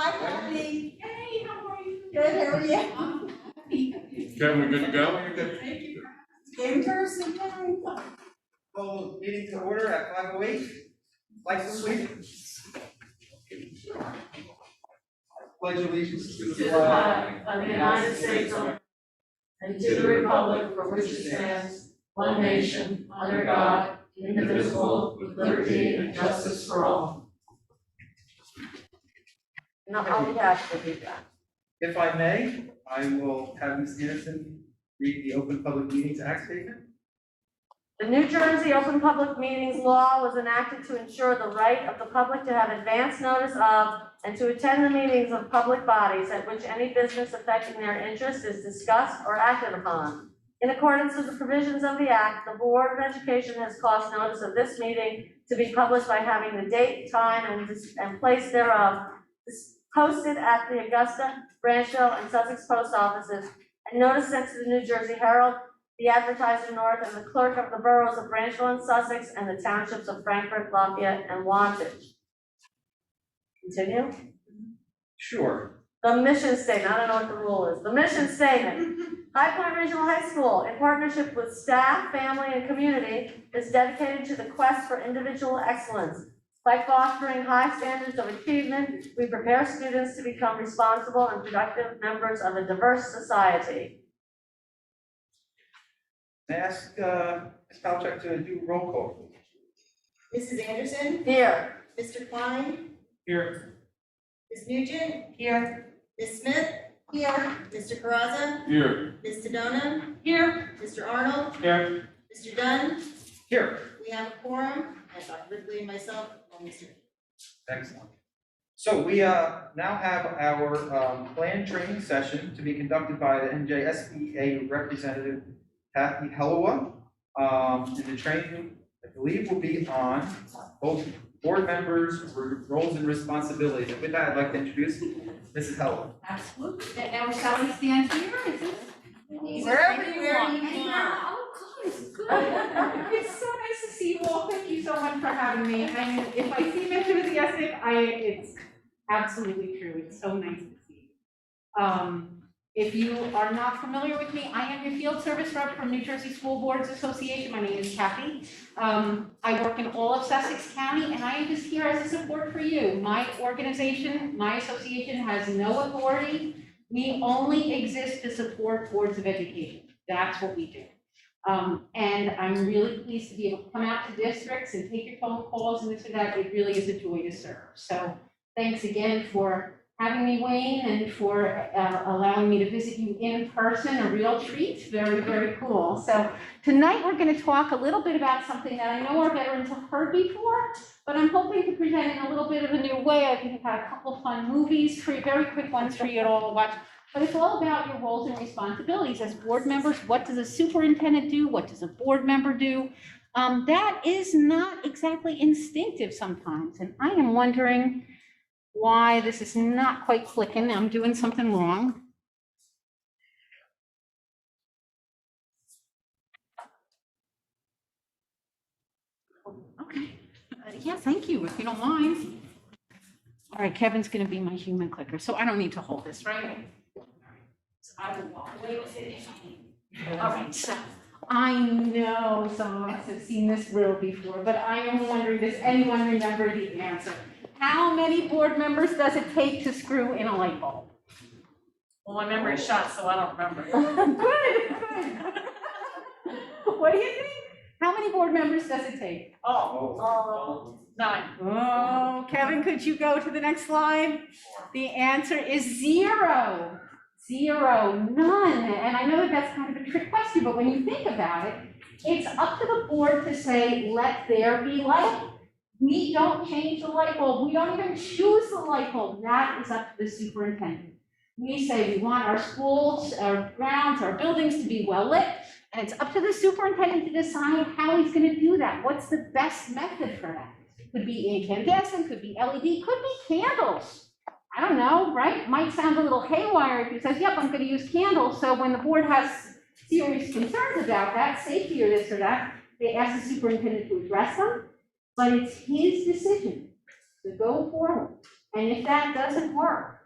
Hi, Kathy. Hey, how are you? Good, how are you? Kevin, we good to go? You're good. Thank you. Game person, yay. Call meeting to order at 5:08. Like to sweep. Pledge allegiance to the flag of the United States of America and to the republic for which it stands, one nation, under God, indivisible, with liberty and justice for all. No, I'll be happy to do that. If I may, I will have Ms. Anderson read the Open Public Meetings Act statement. The New Jersey Open Public Meetings Law was enacted to ensure the right of the public to have advance notice of and to attend the meetings of public bodies at which any business affecting their interest is discussed or acted upon. In accordance with the provisions of the Act, the Board of Education has caused notice of this meeting to be published by having the date, time, and place thereof posted at the Augusta, Branchville, and Sussex post offices, and notice sent to the New Jersey Herald, the Advertiser North, and the clerk of the boroughs of Branchville and Sussex, and the townships of Frankfort, Lafayette, and Wantage. Continue. Sure. The mission statement, I don't know what the rule is. The mission statement. High Point Regional High School, in partnership with staff, family, and community, is dedicated to the quest for individual excellence. By fostering high standards of achievement, we prepare students to become responsible and productive members of a diverse society. May I ask Ms. Palachuk to do roll call? Mrs. Anderson, Here. Mr. Klein, Here. Ms. Nugent, Here. Ms. Smith, here, Mr. Carrazza, Here. Ms. Sedona, Here. Mr. Arnold, Here. Mr. Dunn. Here. We have a quorum, and Dr. Ridley and myself, and Mr. Excellent. So we now have our planned training session to be conducted by the NJSBA representative, Kathy Hellowa. And the training, I believe, will be on both board members' roles and responsibilities. And with that, I'd like to introduce Mrs. Hellowa. Absolutely. Now, shall we stand here? Is this? Wherever you want. Oh, God, it's good. It's so nice to see you all. Thank you so much for having me. And if I seem enthusiastic, it's absolutely true. It's so nice to see you. If you are not familiar with me, I am your field service rep from New Jersey School Boards Association. My name is Kathy. I work in all of Sussex County, and I am just here as a support for you. My organization, my association has no authority. We only exist to support boards of education. That's what we do. And I'm really pleased to be able to come out to districts and take your phone calls and this and that. It really is a joy to serve. So thanks again for having me, Wayne, and for allowing me to visit you in person, a real treat. Very, very cool. So tonight we're going to talk a little bit about something that I know our veterans have heard before, but I'm hoping to present in a little bit of a new way. I think I've had a couple of fun movies, very quick ones for you to all watch. But it's all about your roles and responsibilities as board members. What does a superintendent do? What does a board member do? That is not exactly instinctive sometimes. And I am wondering why this is not quite clicking. I'm doing something wrong. Okay. Yeah, thank you, if you don't mind. All right, Kevin's going to be my human clicker, so I don't need to hold this, right? So I will walk away with it if I need. All right, so I know some of us have seen this drill before, but I am wondering, does anyone remember the answer? How many board members does it take to screw in a light bulb? Well, my memory is shot, so I don't remember. Good. What do you think? How many board members does it take? Oh, 9. Oh, Kevin, could you go to the next slide? The answer is 0. 0, none. And I know that that's kind of a trick question, but when you think about it, it's up to the board to say, let there be light. We don't change the light bulb. We don't even choose the light bulb. That is up to the superintendent. We say we want our schools, our grounds, our buildings to be well lit, and it's up to the superintendent to decide how he's going to do that. What's the best method for that? Could be incandescent, could be LED, could be candles. I don't know, right? Might sound a little haywire if he says, yep, I'm going to use candles. So when the board has serious concerns about that, safety or this or that, they ask the superintendent to address them. But it's his decision to go forward And if that doesn't work,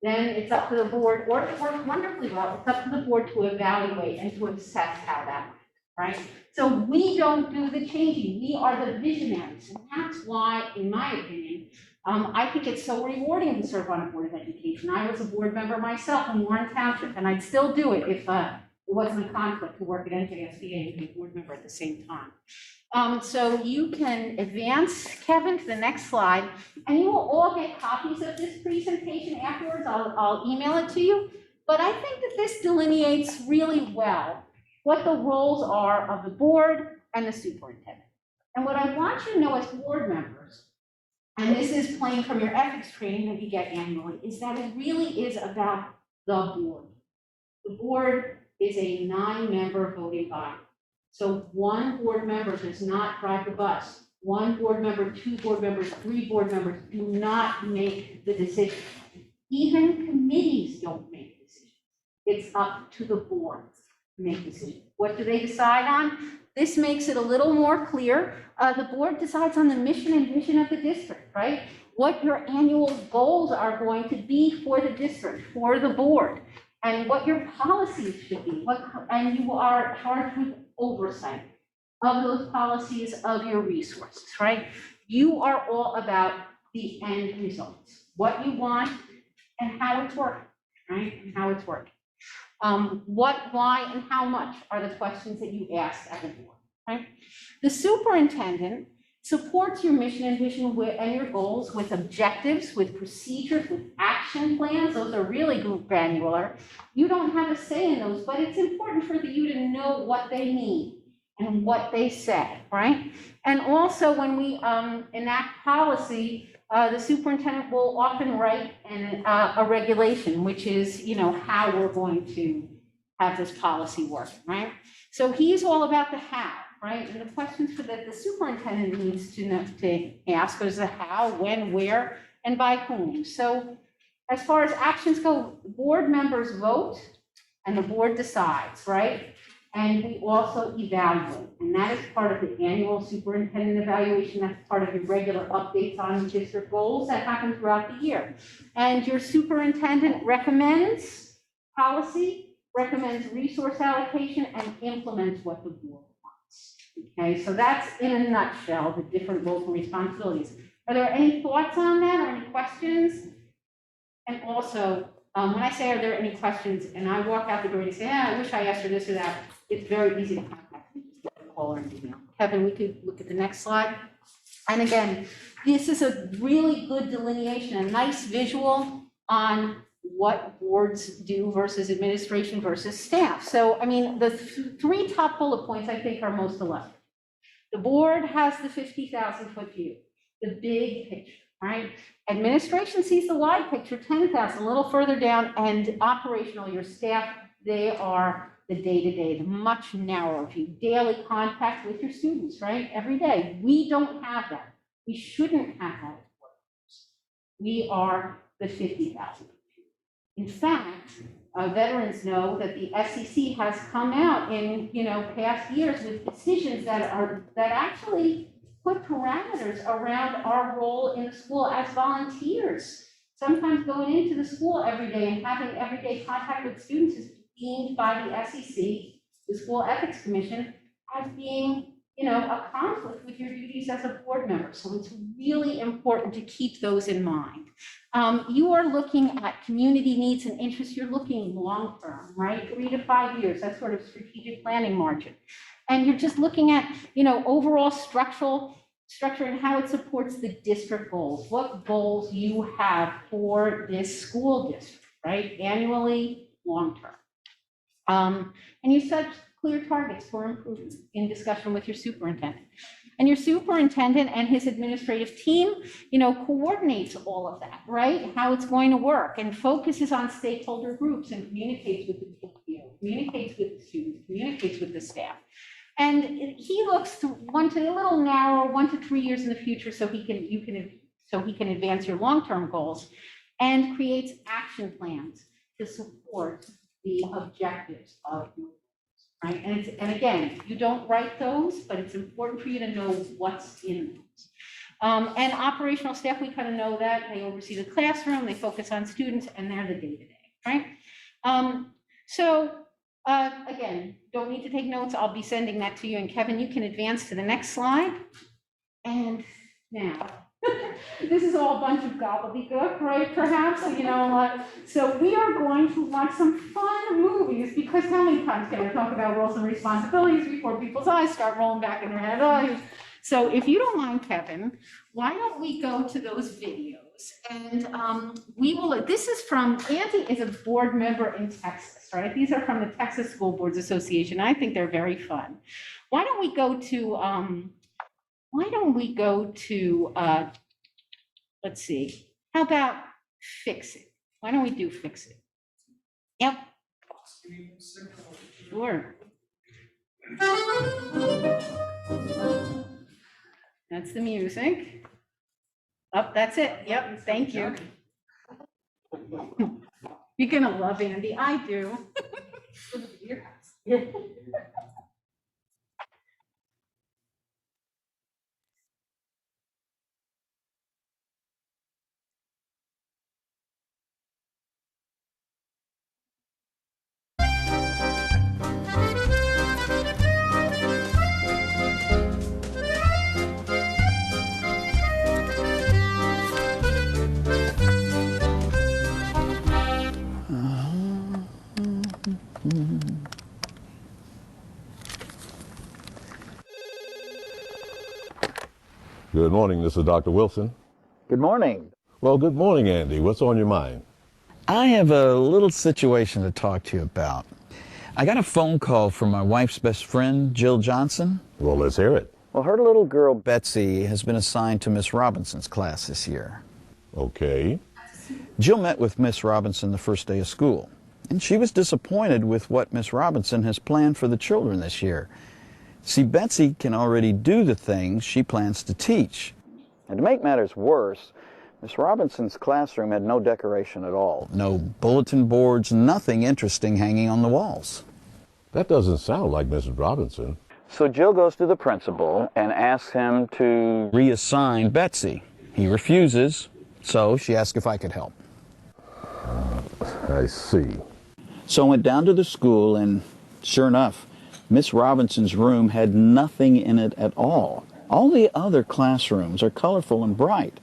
then it's up to the board, or if it works wonderfully well, it's up to the board to evaluate and to assess how that went, right? So we don't do the changing, we are the visionaries, and that's why, in my opinion, I think it's so rewarding to serve on a board of education. I was a board member myself in Warren Township, and I'd still do it if it wasn't a conflict to work at NJSBA and be a board member at the same time. So you can advance, Kevin, to the next slide, and you will all get copies of this presentation afterwards. I'll email it to you. But I think that this delineates really well what the roles are of the board and the superintendent. And what I want you to know as board members, and this is plain from your ethics training that you get annually, is that it really is about the board. The board is a 9-member voting body. So one board member does not drive the bus. One board member, 2 board members, 3 board members do not make the decision. Even committees don't make decisions. It's up to the board to make decisions. What do they decide on? This makes it a little more clear. The board decides on the mission and vision of the district, right? What your annual goals are going to be for the district, for the board, and what your policies should be. And you are charged with oversight of those policies, of your resources, right? You are all about the end results, what you want and how it's working, right? And how it's working. What, why, and how much are the questions that you ask as a board, right? The superintendent supports your mission and vision and your goals with objectives, with procedures, with action plans. Those are really granular. You don't have a say in those, but it's important for you to know what they mean and what they say, right? And also when we enact policy, the superintendent will often write a regulation, which is, how we're going to have this policy work, right? So he's all about the how, right? And the questions for the superintendent needs to ask is the how, when, where, and by whom. So as far as actions go, board members vote and the board decides, right? And we also evaluate, and that is part of the annual superintendent evaluation. That's part of your regular updates on district goals that happen throughout the year. And your superintendent recommends policy, recommends resource allocation, and implements what the board wants. Okay, so that's in a nutshell the different roles and responsibilities. Are there any thoughts on that or any questions? And also, when I say are there any questions, and I walk out the door and say, I wish I asked her this or that, it's very easy to contact me, call or email. Kevin, we could look at the next slide. And again, this is a really good delineation, a nice visual on what boards do versus administration versus staff. So, I mean, the 3 top bullet points I think are most illustrative. The board has the 50,000-foot view, the big picture, right? Administration sees the wide picture, 10,000, a little further down, and operational, your staff, they are the day-to-day, the much narrower view, daily contact with your students, right? Every day. We don't have that. We shouldn't have that. We are the 50,000. In fact, veterans know that the SEC has come out in past years with decisions that actually put parameters around our role in the school as volunteers. Sometimes going into the school every day and having everyday contact with students is deemed by the SEC, the School Ethics Commission, as being, a conflict with your duties as a board member. So it's really important to keep those in mind. You are looking at community needs and interests. You're looking long term, right? 3 to 5 years, that sort of strategic planning margin. And you're just looking at, overall structure and how it supports the district goals, what goals you have for this school district, right? Annually, long term. And you set clear targets for improvement in discussion with your superintendent. And your superintendent and his administrative team, coordinates all of that, right? How it's going to work and focuses on stakeholder groups and communicates with the communicates with the students, communicates with the staff. And he looks to a little narrower, 1 to 3 years in the future, so he can advance your long-term goals, and creates action plans to support the objectives of your goals, right? And again, you don't write those, but it's important for you to know what's in those. And operational staff, we kind of know that. They oversee the classroom, they focus on students, and they're the day-to-day, right? Again, don't need to take notes. I'll be sending that to you. And Kevin, you can advance to the next slide. And now, this is all a bunch of gobbledygook, right, perhaps, so we are going to watch some fun movies, because how many times can I talk about roles and responsibilities before people's eyes start rolling back in their head? Oh, so if you don't mind, Kevin, why don't we go to those videos? And this is from, Andy is a board member in Texas, right? These are from the Texas School Boards Association. I think they're very fun. Why don't we go to, let's see, how about Fix It? Why don't we do Fix It? Yep. Sure. That's the music. Oh, that's it. Yep, thank you. You're gonna love Andy, I do. Good morning, this is Dr. Wilson. Good morning. Well, good morning, Andy. What's on your mind? I have a little situation to talk to you about. I got a phone call from my wife's best friend, Jill Johnson. Well, let's hear it. Well, her little girl, Betsy, has been assigned to Miss Robinson's class this year. Okay. Jill met with Miss Robinson the first day of school, and she was disappointed with what Miss Robinson has planned for the children this year. See, Betsy can already do the things she plans to teach. And to make matters worse, Miss Robinson's classroom had no decoration at all. No bulletin boards, nothing interesting hanging on the walls. That doesn't sound like Mrs. Robinson. So Jill goes to the principal and asks him to reassign Betsy. He refuses, so she asks if I could help. I see. So I went down to the school, and sure enough, Miss Robinson's room had nothing in it at all. All the other classrooms are colorful and bright.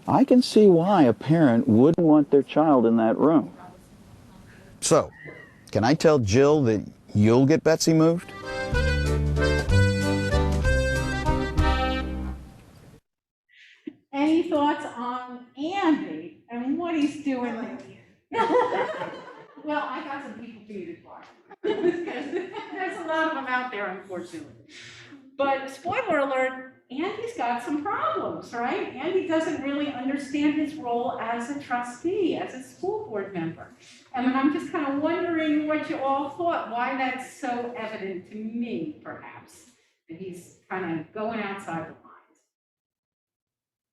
I can see why a parent wouldn't want their child in that room. So, can I tell Jill that you'll get Betsy moved? Any thoughts on Andy and what he's doing there? Well, I got some people for you to talk. There's a lot of them out there, unfortunately. But spoiler alert, Andy's got some problems, right? Andy doesn't really understand his role as a trustee, as a school board member. And I'm just kind of wondering what you all thought, why that's so evident to me, perhaps, that he's kind of going outside the lines.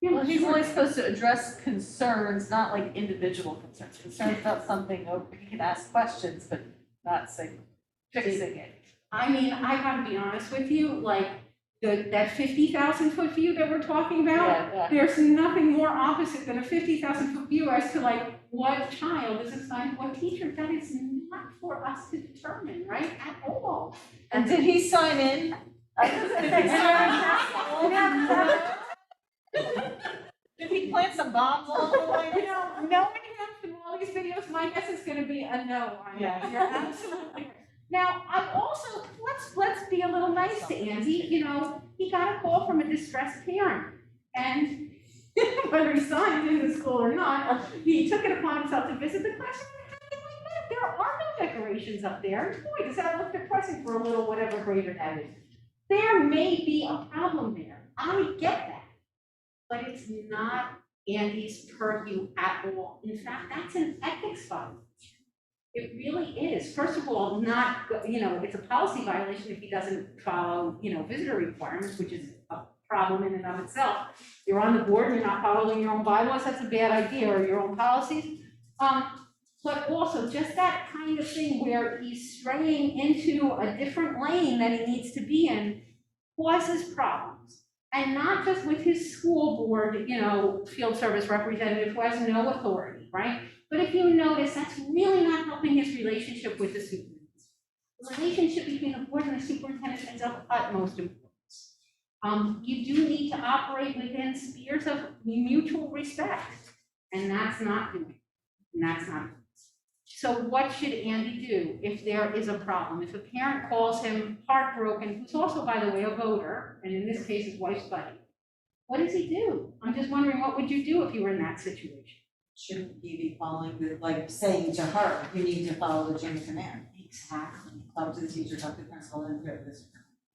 Well, he's only supposed to address concerns, not like individual concerns. Concerns about something, he can ask questions, but not say fixing it. I mean, I gotta be honest with you, like, that 50,000-foot view that we're talking about, Yeah. there's nothing more opposite than a 50,000-foot view as to like what child is assigned to what teacher. That is not for us to determine, right, at all. And did he sign in? Did he plant some bombs along the way? Knowing him from all these videos, my guess is gonna be a no on that. You're absolutely right. Now, I'm also, let's be a little nice to Andy. He got a call from a distressed parent, and whether he signed in the school or not, he took it upon himself to visit the classroom and everything like that. There are no decorations up there. Boy, does that look depressing for a little whatever grader that is. There may be a problem there. I get that, but it's not Andy's purview at all. In fact, that's an ethics violation. It really is. First of all, it's a policy violation if he doesn't follow, visitor requirements, which is a problem in and of itself. You're on the board and you're not following your own bylaws, that's a bad idea, or your own policies. But also just that kind of thing where he's straying into a different lane that he needs to be in causes problems. And not just with his school board, field service representative who has no authority, right? But if you notice, that's really not helping his relationship with the superintendent. The relationship between the board and the superintendent is of utmost importance. You do need to operate within spheres of mutual respect, and that's not doing it. And that's not. So what should Andy do if there is a problem? If a parent calls him heartbroken, who's also, by the way, a voter, and in this case, his wife's buddy, what does he do? I'm just wondering, what would you do if you were in that situation? Shouldn't he be following saying to her, you need to follow the chain of command? Exactly. Talk to the teacher, talk to the principal, and clear this.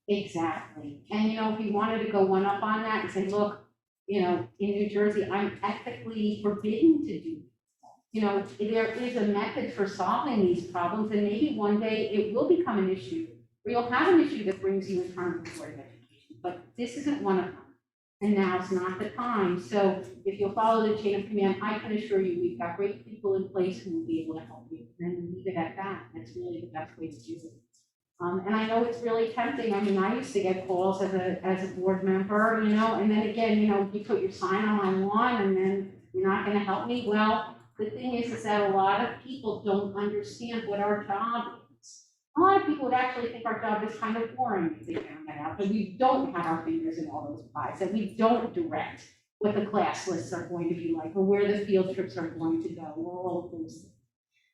Exactly. And if he wanted to go one up on that and say, look, in New Jersey, I'm ethically forbidden to do this. There is a method for solving these problems, and maybe one day it will become an issue, or you'll have an issue that brings you in front of the Board of Education. But this isn't one of them. And now's not the time. So if you'll follow the chain of command, I can assure you we've got great people in place who will be able to help you. And leave it at that. That's really the best way to do it. And I know it's really tempting. I mean, I used to get calls as a board member, and then again, you put your sign on my lawn and then you're not going to help me. Well, the thing is that a lot of people don't understand what our job is. A lot of people would actually think our job is kind of boring if they found that out, that we don't have our fingers in all those pies, that we don't direct what the class lists are going to be like, or where the field trips are going to go, or all of those things.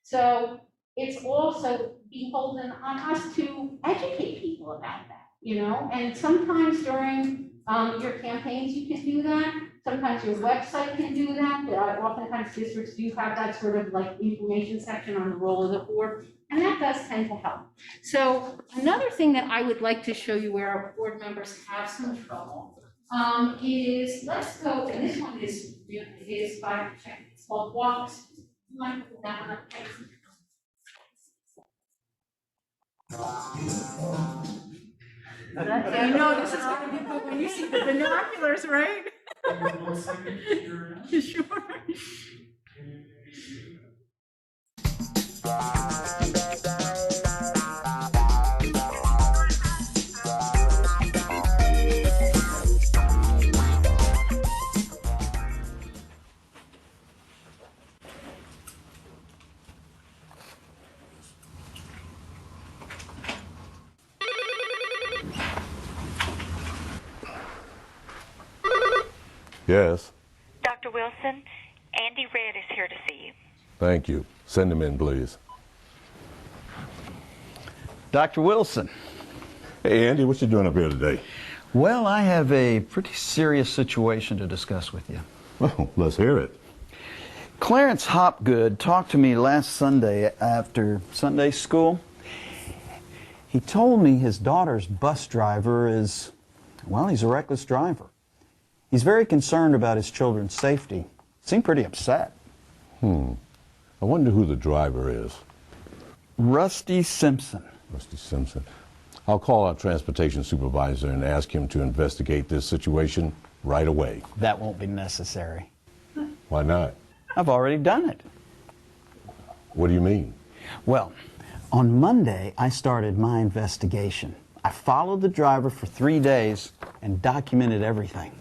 So it's also beholden on us to educate people about that, and sometimes during your campaigns you can do that. Sometimes your website can do that. Oftentimes districts do have that sort of information section on the role of the board, and that does tend to help. So another thing that I would like to show you where our board members have some trouble is, let's go, and this one is by check. It's called walks. You might put that one up. You know this is going to be good when you see the binoculars, right? Sure. Yes, Dr. Wilson, Andy Red is here to see you. thank you. Send him in, please. Dr. Wilson. Hey, Andy, what you doing up here today? Well, I have a pretty serious situation to discuss with you. Well, let's hear it. Clarence Hopgood talked to me last Sunday after Sunday school. He told me his daughter's bus driver is, well, he's a reckless driver. He's very concerned about his children's safety. Seemed pretty upset. I wonder who the driver is. Rusty Simpson. Rusty Simpson. I'll call our transportation supervisor and ask him to investigate this situation right away. That won't be necessary. Why not? I've already done it. What do you mean? Well, on Monday, I started my investigation. I followed the driver for 3 days and documented everything.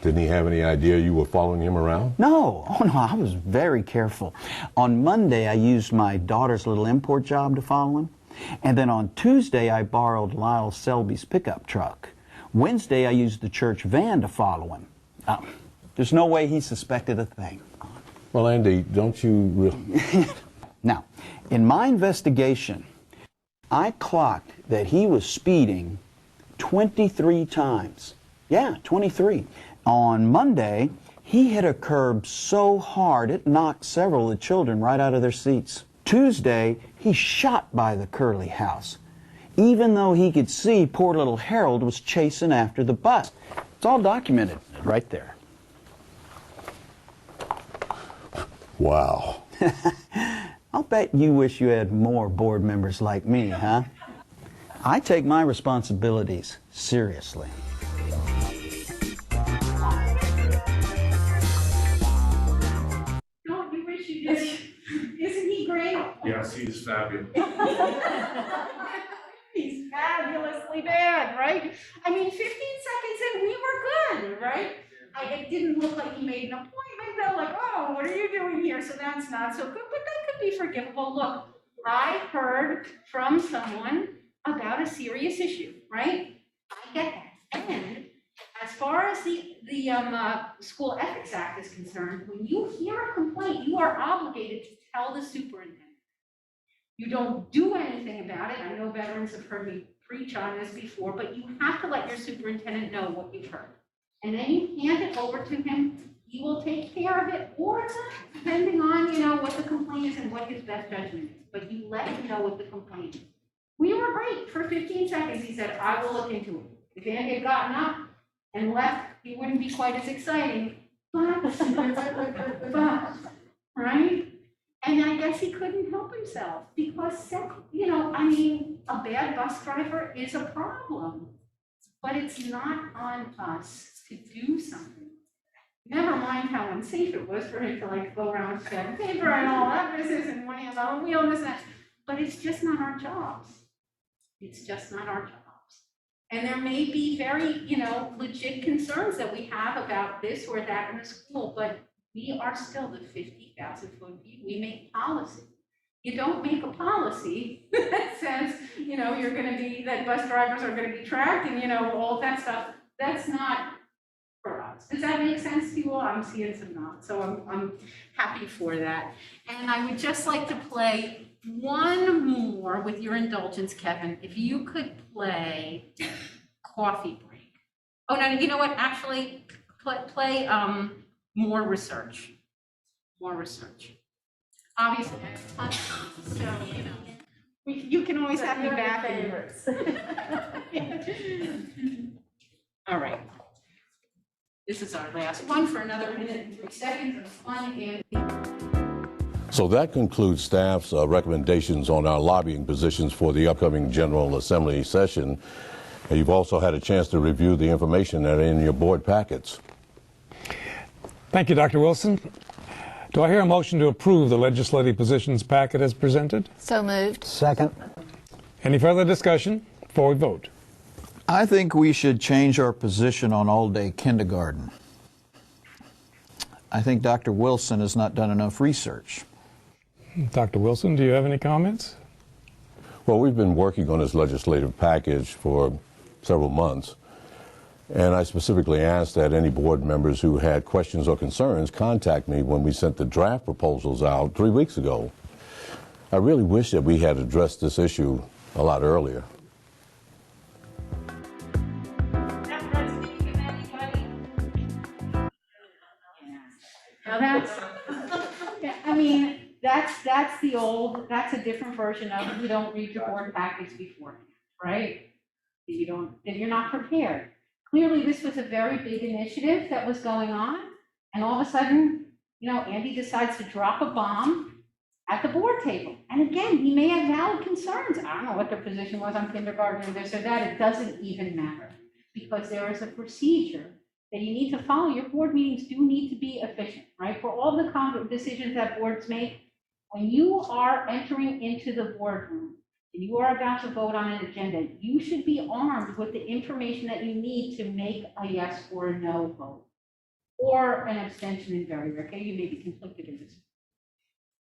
Didn't he have any idea you were following him around? No, I was very careful. On Monday, I used my daughter's little import job to follow him. And then on Tuesday, I borrowed Lyle Selby's pickup truck. Wednesday, I used the church van to follow him. There's no way he suspected a thing. Well, Andy, don't you really... Now, in my investigation, I clocked that he was speeding 23 times. Yeah, 23. On Monday, he hit a curb so hard it knocked several of the children right out of their seats. Tuesday, he shot by the Curley house, even though he could see poor little Harold was chasing after the bus. It's all documented right there. Wow. I'll bet you wish you had more board members like me, huh? I take my responsibilities seriously. Don't you wish you did? Isn't he great? Yes, he's fabulous. He's fabulous. fabulously bad, right? I mean, 15 seconds in, we were good, right? It didn't look like he made an appointment, though, like, oh, what are you doing here? So that's not so good, but that could be forgivable. Look, I heard from someone about a serious issue, right? I get that. And as far as the School Ethics Act is concerned, when you hear a complaint, you are obligated to tell the superintendent. You don't do anything about it. I know veterans have heard me preach on this before, but you have to let your superintendent know what you've heard. And then you hand it over to him. He will take care of it, or not, depending on, what the complaint is and what his best judgment is. But you let him know what the complaint is. We were great for 15 seconds. He said, I will look into it. If Andy had gotten up and left, he wouldn't be quite as exciting. But, right? And I guess he couldn't help himself because, a bad bus driver is a problem. But it's not on us to do something. Never mind how unsafe it was for him to go around shredding paper and all that business and one hand on the wheel and this and that. But it's just not our jobs. It's just not our jobs. And there may be very, legit concerns that we have about this or that in the school, but we are still the 50,000-foot view. We make policy. You don't make a policy that says, you're going to be, that bus drivers are going to be tracked and, all that stuff. That's not for us. Does that make sense to you all? I'm seeing some nods, so I'm happy for that. And I would just like to play one more with your indulgence, Kevin. If you could play Coffee Break. Oh, no, you know what? Actually, play More Research. More Research. Obviously, so, you can always have me back. Favorites. All right. This is our last one for another minute and 3 seconds of fun and. So that concludes staff's recommendations on our lobbying positions for the upcoming General Assembly session. You've also had a chance to review the information that are in your board packets. Thank you, Dr. Wilson. Do I hear a motion to approve the legislative positions packet as presented? So moved. Second. Any further discussion before we vote? I think we should change our position on all-day kindergarten. I think Dr. Wilson has not done enough research. Dr. Wilson, do you have any comments? Well, we've been working on this legislative package for several months, and I specifically asked that any board members who had questions or concerns contact me when we sent the draft proposals out 3 weeks ago. I really wish that we had addressed this issue a lot earlier. Now that's a different version of you don't read your board package beforehand, right? You're not prepared. Clearly, this was a very big initiative that was going on, and all of a sudden, Andy decides to drop a bomb at the board table. And again, he may have valid concerns. I don't know what their position was on kindergarten or this or that. It doesn't even matter because there is a procedure that you need to follow. Your board meetings do need to be efficient, right? For all the decisions that boards make, when you are entering into the boardroom and you are about to vote on an agenda, you should be armed with the information that you need to make a yes or a no vote, or an abstention in very rare case. You may be conflicted in this.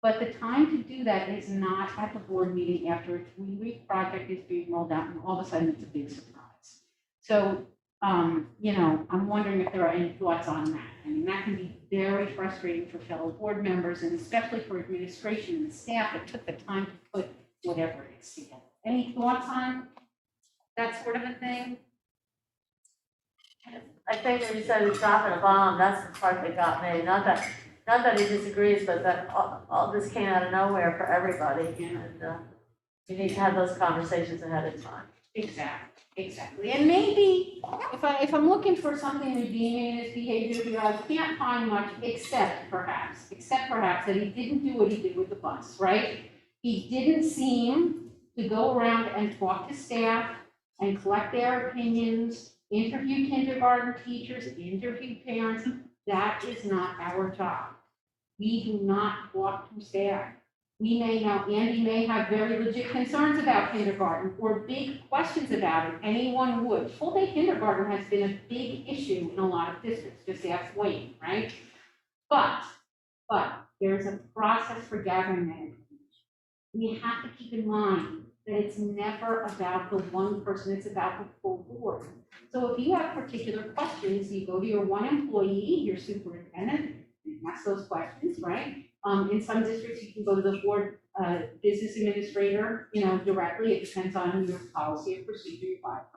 But the time to do that is not at the board meeting after a 3-week project is being rolled out and all of a sudden it's a big surprise. So, I'm wondering if there are any thoughts on that. I mean, that can be very frustrating for fellow board members and especially for administration and staff that took the time to put whatever it is together. Any thoughts on that sort of a thing? I think when you said he's dropping a bomb, that's the part that got me. Not that he disagrees, but that all this came out of nowhere for everybody. And you need to have those conversations ahead of time. Exactly. And maybe if I'm looking for something redeeming in his behavior, I can't find much except perhaps that he didn't do what he did with the bus, right? He didn't seem to go around and talk to staff and collect their opinions, interview kindergarten teachers, interview parents. That is not our job. We do not talk to staff. we may now, Andy may have very legit concerns about kindergarten or big questions about it. Anyone would. Full day kindergarten has been a big issue in a lot of districts, just ask Wayne, right? But there's a process for gathering that information. We have to keep in mind that it's never about the one person, it's about the full board. So if you have particular questions, you go to your one employee, your superintendent, and ask those questions, right? In some districts, you can go to the board business administrator, directly. It depends on your policy or procedure you file.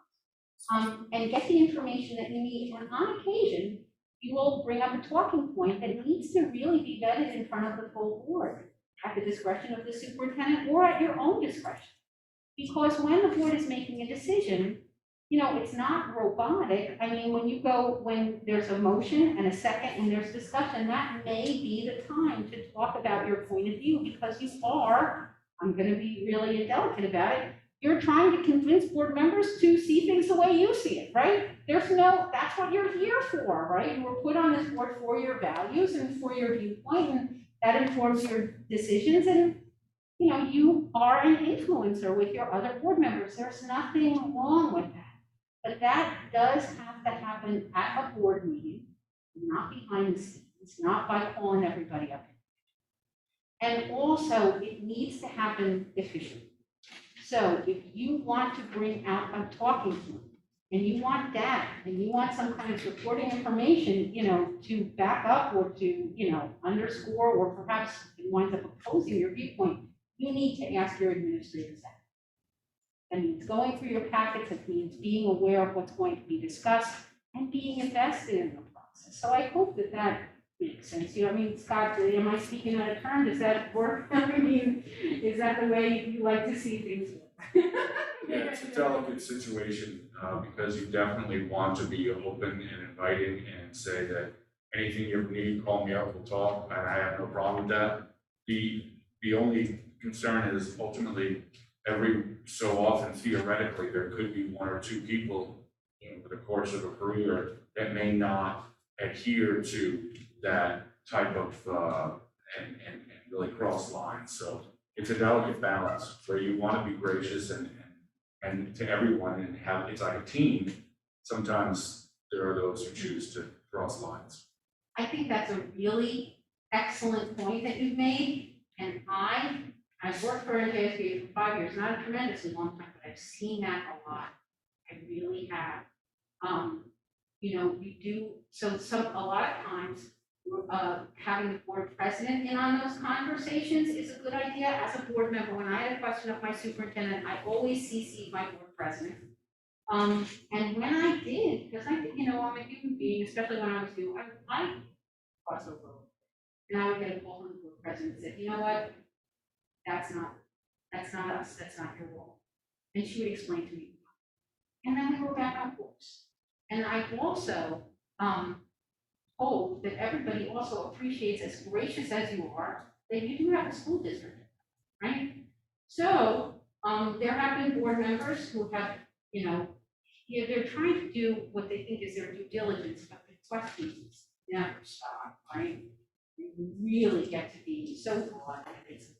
And get the information that you need. And on occasion, you will bring up a talking point that needs to really be vetted in front of the full board at the discretion of the superintendent or at your own discretion. Because when the board is making a decision, it's not robotic. I mean, when there's a motion and a second and there's discussion, that may be the time to talk about your point of view because you are, I'm going to be really indelicate about it, you're trying to convince board members to see things the way you see it, right? That's what you're here for, right? You were put on this board for your values and for your viewpoint, and that informs your decisions. And you are an influencer with your other board members. There's nothing wrong with that. But that does have to happen at a board meeting, not behind the scenes, not by calling everybody up. And also, it needs to happen efficiently. So if you want to bring out a talking point, and you want data, and you want some kind of supporting information, to back up or to, underscore, or perhaps it winds up opposing your viewpoint, you need to ask your administrators that. That means going through your packets, it means being aware of what's going to be discussed and being invested in the process. So I hope that makes sense. Scott, am I speaking out of turn? Does that work? Is that the way you like to see things work? Yeah, it's a delicate situation because you definitely want to be open and inviting and say that anything you ever need, call me up, we'll talk, and I have no problem with that. The only concern is ultimately every so often, theoretically, there could be one or two people over the course of a career that may not adhere to that type of and really cross lines. So it's a delicate balance where you want to be gracious and to everyone and have it's like a team. Sometimes there are those who choose to cross lines. I think that's a really excellent point that you've made, and I've worked for NJSBA for 5 years, not a tremendously long time, but I've seen that a lot. I really have. You do, so a lot of times, having the board president in on those conversations is a good idea. As a board member, when I had a question of my superintendent, I always CC'd my board president. And when I did, because I'm a human being, especially when I was new, I cross over. And I would get a call from the board president and say, you know what? That's not us, that's not your role. And she would explain to me. And then we were back on course. And I also hope that everybody also appreciates, as gracious as you are, that you do have a school district, right? So there have been board members who have, they're trying to do what they think is their due diligence, but the questions never stop, right? You really get to be so broad that it's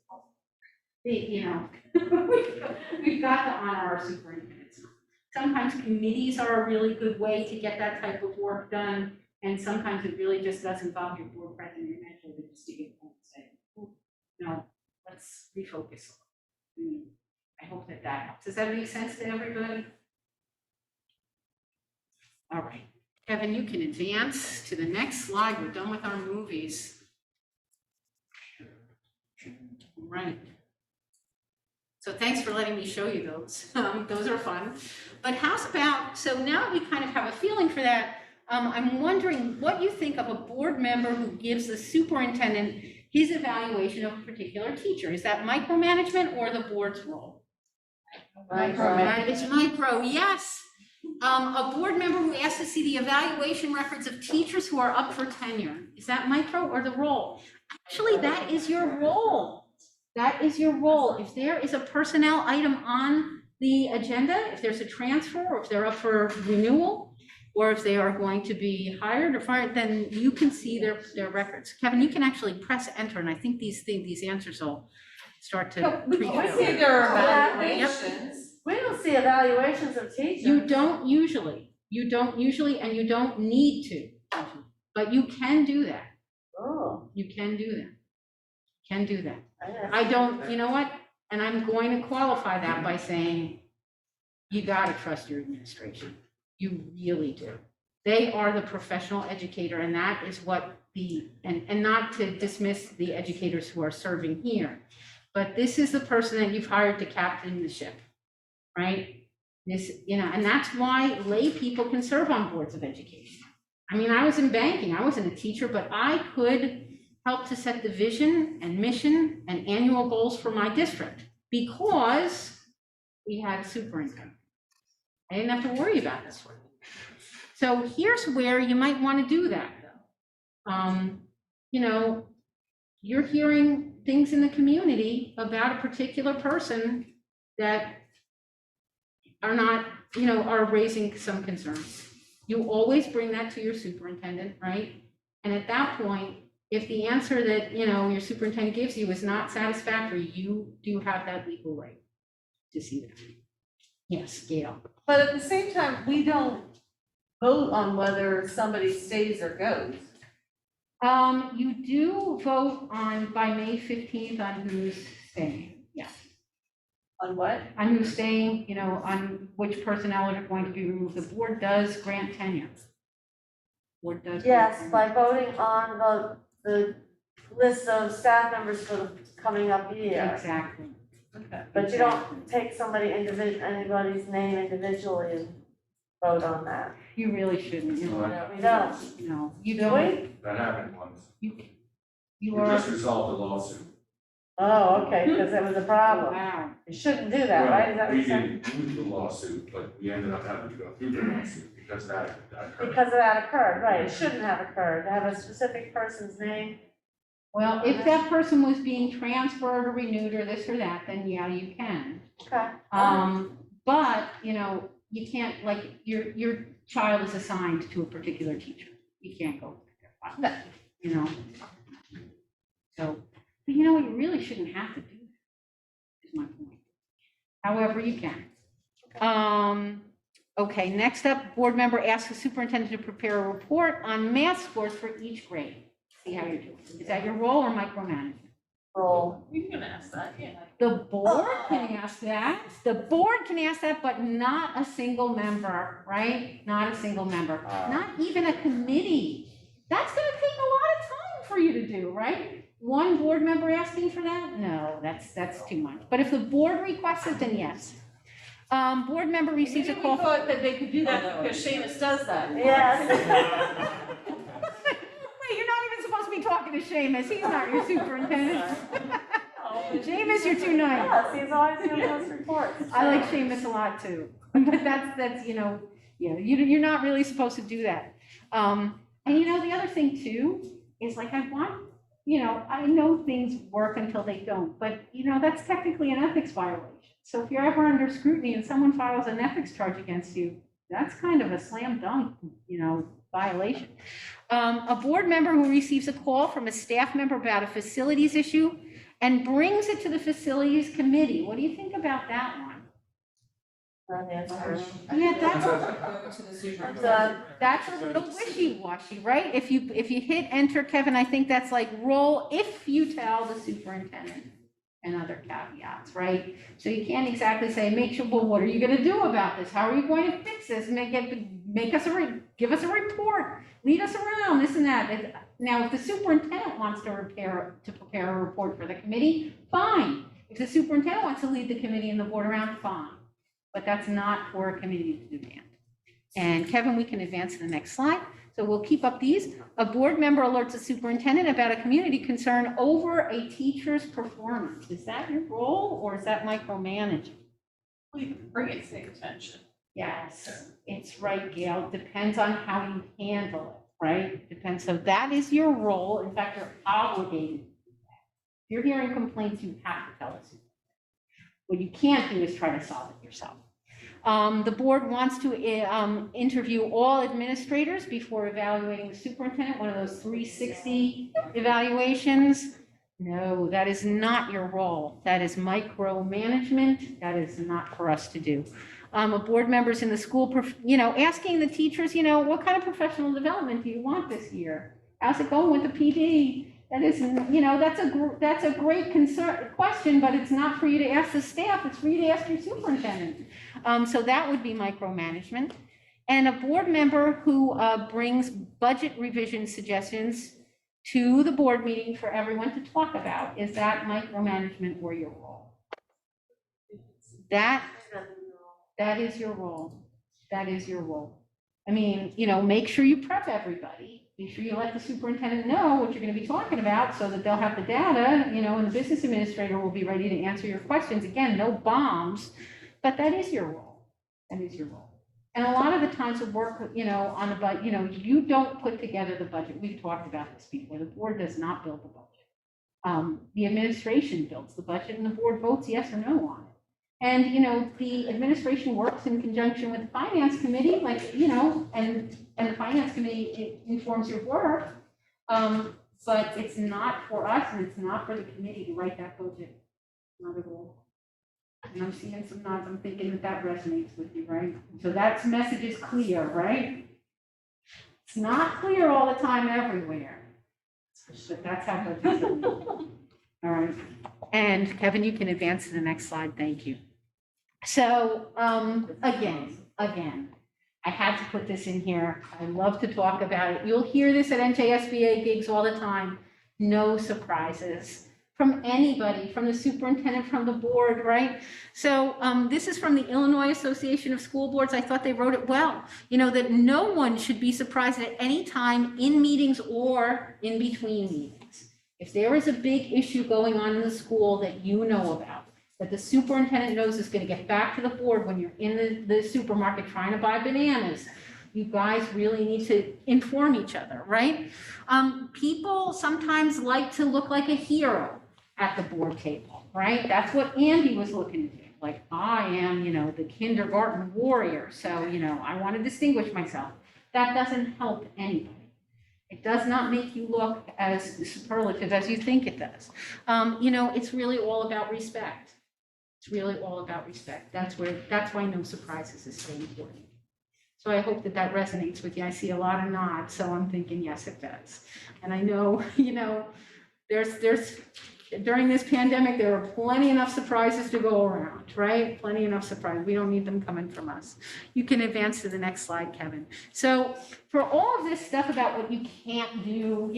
we've got to honor our superintendents. Sometimes committees are a really good way to get that type of work done, and sometimes it really just does involve your board president and actually just to get home and say, no, let's refocus. I hope that helps. Does that make sense to everybody? All right, Kevin, you can advance to the next slide. We're done with our movies. Right. So thanks for letting me show you those. Those are fun. But how's about, so now we kind of have a feeling for that. I'm wondering what you think of a board member who gives the superintendent his evaluation of a particular teacher. Is that micromanagement or the board's role? Micromanagement. It's micro, yes. A board member who asks to see the evaluation records of teachers who are up for tenure. Is that micro or the role? Actually, that is your role. That is your role. If there is a personnel item on the agenda, if there's a transfer, or if they're up for renewal, or if they are going to be hired or fired, then you can see their records. Kevin, you can actually press enter, and I think these answers will start to We pre-fill. see there are Yeah. evaluations. We don't see evaluations of teachers. You don't usually, and you don't need to, but you can do that. Oh. You can do that. Can do that. didn't I see don't, that. you know what? And I'm going to qualify that by saying, you gotta trust your administration. You really do. They are the professional educator, and that is what and not to dismiss the educators who are serving here, but this is the person that you've hired to captain the ship, right? This, and that's why lay people can serve on boards of education. I mean, I was in banking, I wasn't a teacher, but I could help to set the vision and mission and annual goals for my district because we had a superintendent. I didn't have to worry about this one. So here's where you might want to do that. You're hearing things in the community about a particular person that are not, are raising some concerns. You always bring that to your superintendent, right? And at that point, if the answer that, your superintendent gives you is not satisfactory, you do have that legal right to see that. Yes, Gail. But at the same time, we don't vote on whether somebody stays or goes. You do vote by May 15th on who's staying, yes. On what? On who's staying, on which personnel are going to be removed. The board does grant tenure. Board does. Yes, by voting on the list of staff members for the coming up year. Exactly. Okay. But you don't take anybody's name individually and vote on that. You really shouldn't. We don't. No, you Do don't. we? That happened once. You We are. just resolved a lawsuit. Oh, okay, because there was a problem. Wow. You shouldn't do that, right? Is that what We you're saying? didn't lose the lawsuit, but we ended up having to go through the lawsuit because that occurred. Because that occurred, right, it shouldn't have occurred, to have a specific person's name. Well, if that person was being transferred or renewed or this or that, then yeah, you can. Okay. But, you can't, your child is assigned to a particular teacher. You can't go there. So, but you really shouldn't have to do that, is my point. However, you can. Okay, next up, board member asks the superintendent to prepare a report on math scores for each grade. See how you're doing. Is that your role or micromanagement? Role. You can ask that, yeah. The board can ask that. The board can ask that, but not a single member, right? Not a single member. Not even a committee. That's going to take a lot of time for you to do, right? One board member asking for that? No, that's too much. But if the board requests it, then yes. Board member receives a Maybe call. we thought that they could do that because Shamus does that. Yes. Wait, you're not even supposed to be talking to Shamus. He's not your superintendent. Shamus, you're too nice. Yes, he's always giving us reports. I like Shamus a lot too. But that's you're not really supposed to do that. And the other thing too is I know things work until they don't, but that's technically an ethics violation. So if you're ever under scrutiny and someone files an ethics charge against you, that's kind of a slam dunk, violation. A board member who receives a call from a staff member about a facilities issue and brings it to the facilities committee. What do you think about that one? Yeah, that's a little wishy-washy, right? If you hit enter, Kevin, I think that's like roll if you tell the superintendent and other caveats, right? So you can't exactly say, well, what are you going to do about this? How are you going to fix this? Give us a report, lead us around, this and that. Now, if the superintendent wants to prepare a report for the committee, fine. If the superintendent wants to lead the committee and the board around, fine. But that's not for a committee to demand. And Kevin, we can advance to the next slide. So we'll keep up these. A board member alerts the superintendent about a community concern over a teacher's performance. Is that your role or is that micromanaging? We can bring it to the attention. Yes, it's right, Gail. Depends on how you handle it, right? Depends. So that is your role. In fact, you're obligated to do that. If you're hearing complaints, you have to tell us. What you can't do is try to solve it yourself. The board wants to interview all administrators before evaluating the superintendent, one of those 360 evaluations. No, that is not your role. That is micromanagement. That is not for us to do. A board members in the school, asking the teachers, what kind of professional development do you want this year? How's it going with the PD? That is, that's a great question, but it's not for you to ask the staff. It's for you to ask your superintendent. So that would be micromanagement. And a board member who brings budget revision suggestions to the board meeting for everyone to talk about. Is that micromanagement or your role? That is your role. That is your role. I mean, make sure you prep everybody. Make sure you let the superintendent know what you're going to be talking about so that they'll have the data, and the business administrator will be ready to answer your questions. Again, no bombs, but that is your role. That is your role. And a lot of the times we work, on the budget, you don't put together the budget. We've talked about this before. The board does not build the budget. The administration builds the budget and the board votes yes or no on it. And, the administration works in conjunction with the finance committee, and the finance committee informs your work. But it's not for us and it's not for the committee to write that budget. Not at all. And I'm seeing some nods, I'm thinking that resonates with you, right? So that message is clear, right? It's not clear all the time everywhere, but that's how budgets are made. All right. And Kevin, you can advance to the next slide. Thank you. So again, I had to put this in here. I love to talk about it. You'll hear this at NJSBA gigs all the time. No surprises from anybody, from the superintendent, from the board, right? So this is from the Illinois Association of School Boards. I thought they wrote it well. That no one should be surprised at any time in meetings or in between meetings. If there is a big issue going on in the school that you know about, that the superintendent knows is going to get back to the board when you're in the supermarket trying to buy bananas, you guys really need to inform each other, right? People sometimes like to look like a hero at the board table, right? That's what Andy was looking to do. Like, I am, the kindergarten warrior, so, I want to distinguish myself. That doesn't help anybody. It does not make you look as superlative as you think it does. It's really all about respect. It's really all about respect. That's why no surprises is so important. So I hope that resonates with you. I see a lot of nods, so I'm thinking, yes, it does. And I know, there's during this pandemic, there are plenty enough surprises to go around, right? Plenty enough surprises. We don't need them coming from us. You can advance to the next slide, Kevin. So for all of this stuff about what you can't do,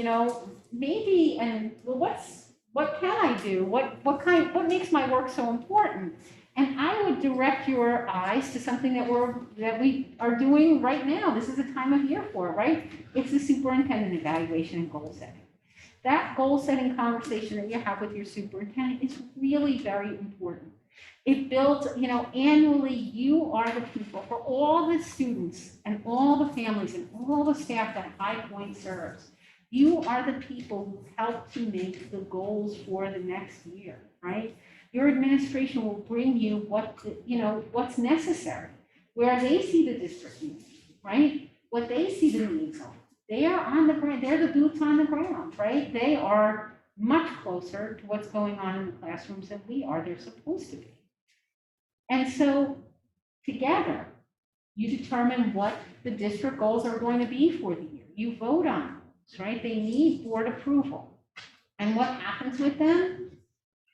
maybe, what can I do? What makes my work so important? And I would direct your eyes to something that we are doing right now. This is the time of year for it, right? It's the superintendent evaluation and goal setting. That goal setting conversation that you have with your superintendent is really very important. It builds, annually, you are the people for all the students and all the families and all the staff that High Point serves. You are the people who help to make the goals for the next year, right? Your administration will bring you what's necessary, where they see the district needs, right? What they see the needs are. They are on the ground, they're the boots on the ground, right? They are much closer to what's going on in the classrooms than we are. They're supposed to be. And so together, you determine what the district goals are going to be for the year. You vote on those, right? They need board approval. And what happens with them?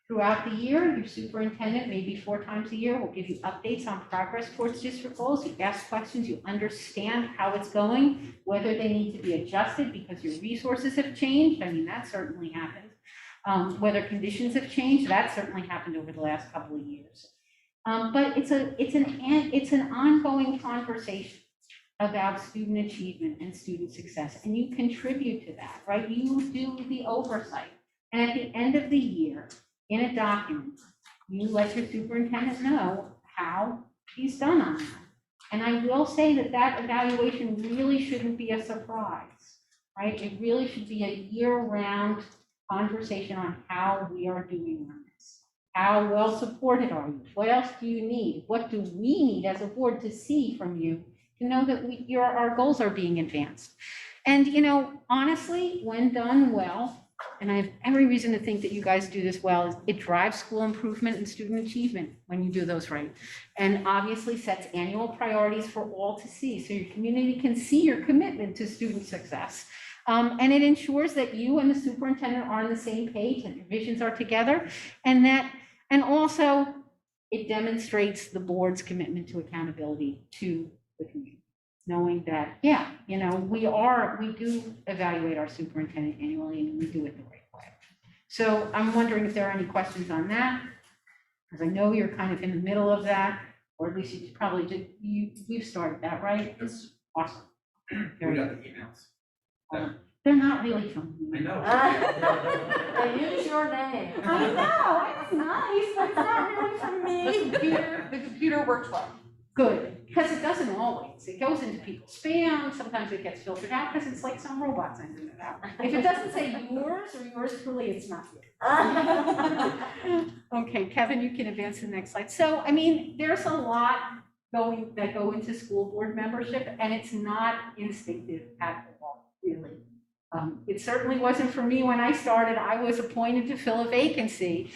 Throughout the year, your superintendent, maybe 4 times a year, will give you updates on progress towards district goals. You ask questions, you understand how it's going, whether they need to be adjusted because your resources have changed. I mean, that certainly happened. Whether conditions have changed, that certainly happened over the last couple of years. But it's an ongoing conversation about student achievement and student success, and you contribute to that, right? You do the oversight, and at the end of the year, in a document, you let your superintendent know how he's done on that. And I will say that evaluation really shouldn't be a surprise, right? It really should be a year-round conversation on how we are doing on this. How well supported are you? What else do you need? What do we need as a board to see from you to know that our goals are being advanced? And honestly, when done well, and I have every reason to think that you guys do this well, is it drives school improvement and student achievement when you do those right. And obviously sets annual priorities for all to see, so your community can see your commitment to student success. And it ensures that you and the superintendent are on the same page, and your visions are together, and also it demonstrates the board's commitment to accountability to the community. Knowing that, yeah, you know, we do evaluate our superintendent annually and we do it the right way. So I'm wondering if there are any questions on that, because I know you're kind of in the middle of that, or at least you probably did, you've started that, right? Yes. Awesome. We Very got good. the emails. They're not really from me. I know. They use your name. I know, it's nice, but it's not really from me. The computer works well. Good, because it doesn't always. It goes into people's spam. Sometimes it gets filtered out because it's like some robot sending it out. If it doesn't say yours or yours truly, it's not yours. Okay, Kevin, you can advance to the next slide. So, I mean, there's a lot that go into school board membership, and it's not instinctive at all, really. It certainly wasn't for me when I started. I was appointed to fill a vacancy.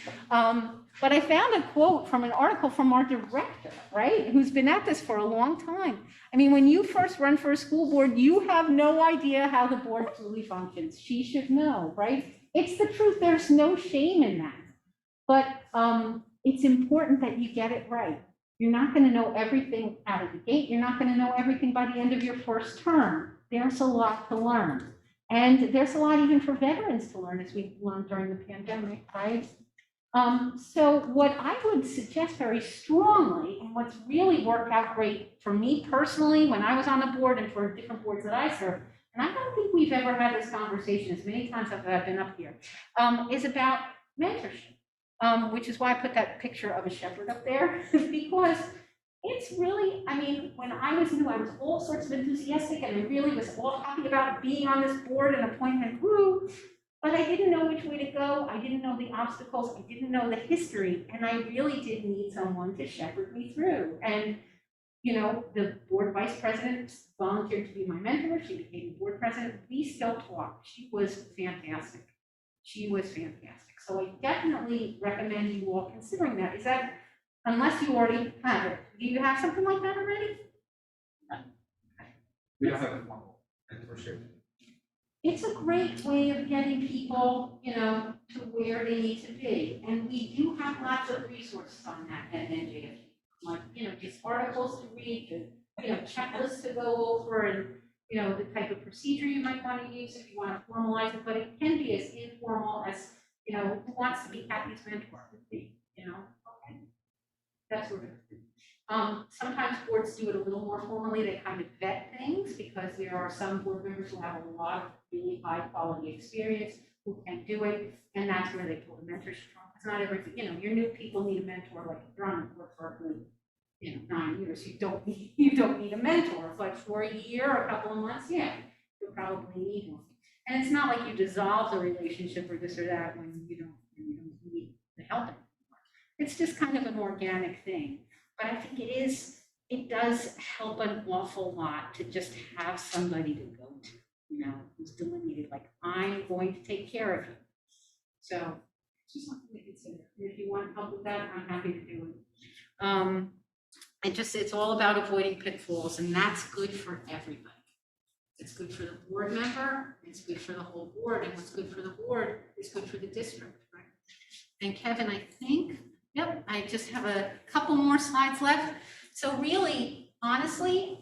But I found a quote from an article from our director, right, who's been at this for a long time. I mean, when you first run for a school board, you have no idea how the board truly functions. She should know, right? It's the truth. There's no shame in that. But it's important that you get it right. You're not going to know everything out of the gate. You're not going to know everything by the end of your first term. There's a lot to learn. And there's a lot even for veterans to learn, as we learned during the pandemic, right? So what I would suggest very strongly, and what's really worked out great for me personally when I was on the board and for different boards that I serve, and I don't think we've ever had this conversation as many times as I've been up here, is about mentorship, which is why I put that picture of a shepherd up there, because it's really, I mean, when I was new, I was all sorts of enthusiastic and I really was all happy about being on this board and appointment grew. But I didn't know which way to go. I didn't know the obstacles. I didn't know the history. And I really did need someone to shepherd me through. And, you know, the board vice president volunteered to be my mentor. She became the board president. We still talk. She was fantastic. She was fantastic. So I definitely recommend you all considering that. Is that, unless you already have it, do you have something like that already? We don't have a formal mentorship. It's a great way of getting people, you know, to where they need to be. And we do have lots of resources on that at NJFG. Like, you know, just articles to read, you know, checklists to go over, and, you know, the type of procedure you might want to use if you want to formalize it. But it can be as informal as, you know, who wants to be Kathy's mentor with me, you know? Okay. That's sort of thing. Sometimes boards do it a little more formally. They kind of vet things because there are some board members who have a lot of really high quality experience who can do it, and that's where they pull the mentorship from. It's not everything, you know, your new people need a mentor. Like if you're on the board for a good, you know, 9 years, you don't need a mentor. But for a year or a couple of months, yeah, you'll probably need one. And it's not like you dissolve the relationship or this or that when you don't need the help anymore. It's just kind of an organic thing. But I think it does help an awful lot to just have somebody to go to, you know, who's delineated, like, I'm going to take care of you. So it's just something to consider. If you want help with that, I'm happy to do it. It's all about avoiding pitfalls, and that's good for everybody. It's good for the board member, it's good for the whole board, and what's good for the board is good for the district, right? And Kevin, I think, yep, I just have a couple more slides left. So really, honestly,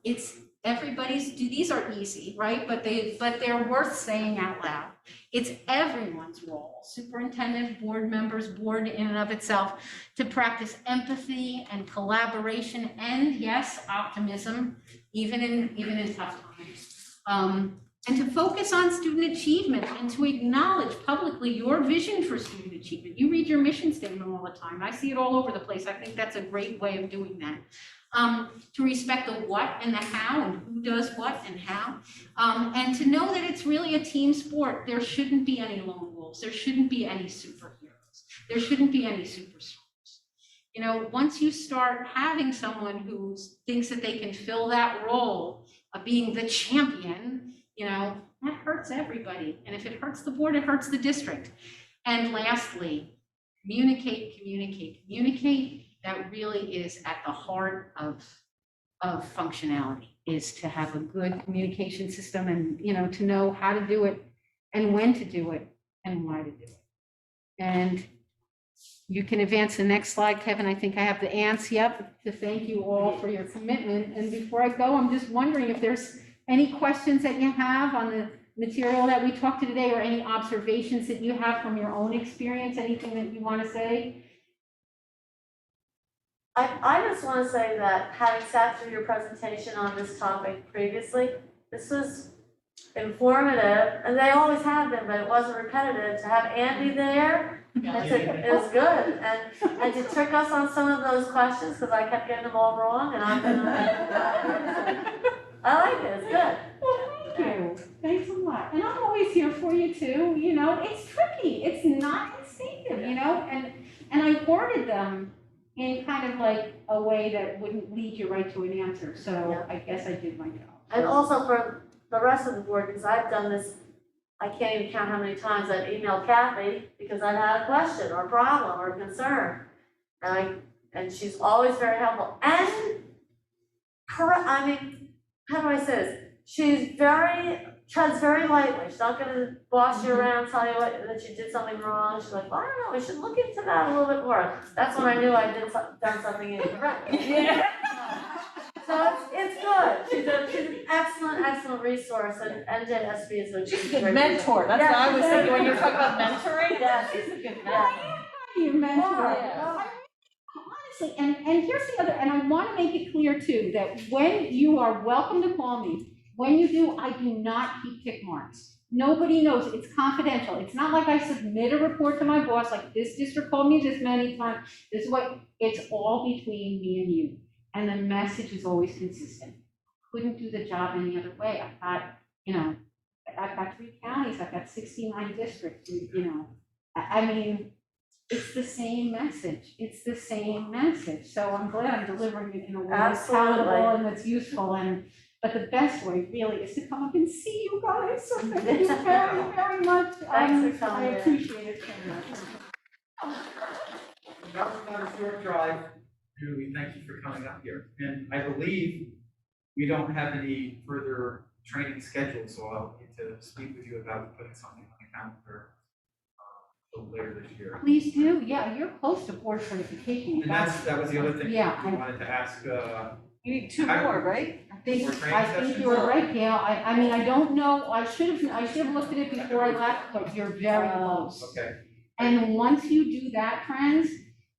it's everybody's, these are easy, right? But they're worth saying out loud. It's everyone's role, superintendent, board members, board in and of itself, to practice empathy and collaboration and, yes, optimism, even in tough times. And to focus on student achievement and to acknowledge publicly your vision for student achievement. You read your mission statement all the time. I see it all over the place. I think that's a great way of doing that. To respect the what and the how and who does what and how. And to know that it's really a team sport. There shouldn't be any lone wolves. There shouldn't be any superheroes. There shouldn't be any superstars. You know, once you start having someone who thinks that they can fill that role of being the champion, you know, that hurts everybody. And if it hurts the board, it hurts the district. And lastly, communicate, communicate, communicate. That really is at the heart of functionality, is to have a good communication system and, to know how to do it and when to do it and why to do it. And you can advance the next slide, Kevin. I think I have the ants, yep, to thank you all for your commitment. And before I go, I'm just wondering if there's any questions that you have on the material that we talked to today, or any observations that you have from your own experience, anything that you want to say? I just want to say that having sat through your presentation on this topic previously, this was informative, and they always have been, but it wasn't repetitive. To have Andy there, it was good, and to trick us on some of those questions, because I kept getting them all wrong, and I like it, it's good. Well, thank you. Thanks a lot. And I'm always here for you too, it's tricky. It's not instinctive, and I worded them in kind of like a way that wouldn't lead you right to an answer. So I guess I did my job. And also for the rest of the board, because I've done this, I can't even count how many times I've emailed Kathy because I've had a question or a problem or a concern. And she's always very helpful. And how do I say this? She's treads very lightly. She's not gonna boss you around, tell you that you did something wrong. She's like, well, I don't know, we should look into that a little bit more. That's when I knew I done something incorrect. Yeah. So it's good. She's an excellent resource, and NJSB is a She's a good mentor. That's what I was thinking when you were talking about mentoring. Yeah, She's a good mentor. How do you mentor? Yeah. Honestly, and here's the other, and I want to make it clear too, that when you are welcome to call me, when you do, I do not keep tick marks. Nobody knows. It's confidential. It's not like I submit a report to my boss, like this district called me this many times. This is what, it's all between me and you. And the message is always consistent. Couldn't do the job any other way. I've got 3 counties, I've got 69 districts, I mean, it's the same message. It's the same message. So I'm glad I'm delivering it in a way that's palatable and that's useful. But the best way really is to come up and see you guys. So thank you very, very much. Thanks for coming I in. appreciate it so much. That was not a short drive. We thank you for coming up here. And I believe we don't have any further training scheduled, so I'll need to speak with you about putting something on the calendar a little later this year. Please do. Yeah, you're close to board certification. And that was the other thing Yeah. I wanted to ask. You need 2 more, right? I think More training you were right, Gail. I mean, I don't know, I should have looked at it before I left, but you're very close. Okay. And once you do that, friends,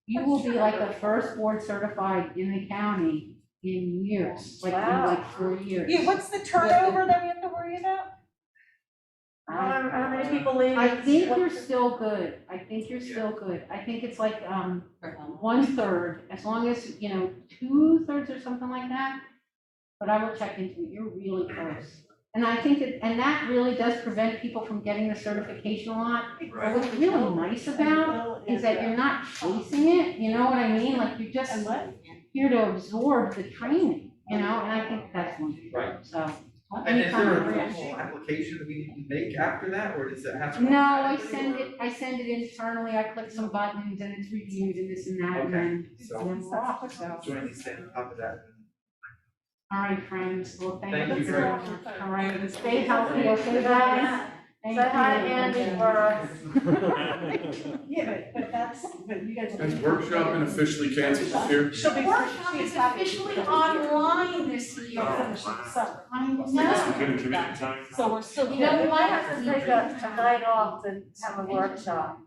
you will be like the first board certified in the county in years, in like 4 years. Yeah, what's the turnover that we have to worry about? How many people leave? I think you're still good. I think you're still good. I think it's like 1/3, as long as 2/3 or something like that. But I will check into it. You're really close. And I think that really does prevent people from getting the certification a lot. But what's really nice about is that you're not chasing it, you know what I mean? Like you're just here to absorb the training, and I think that's wonderful. Right. So. And is there a anytime. formal application that we need to make after that, or does it have to? No, I send it internally, I click some buttons and it's reviewed and this and that, and then we're off, so. Join me staying on top of that. All right, friends, well, Thank thank you you very very much. much. All right, stay healthy, okay, guys? Thank Say hi, you. Andy, for us. Yeah, but you guys. Has workshop been officially canceled this year? The workshop is officially online this year. So I know. so we're still. We might have to take a night off to have a workshop.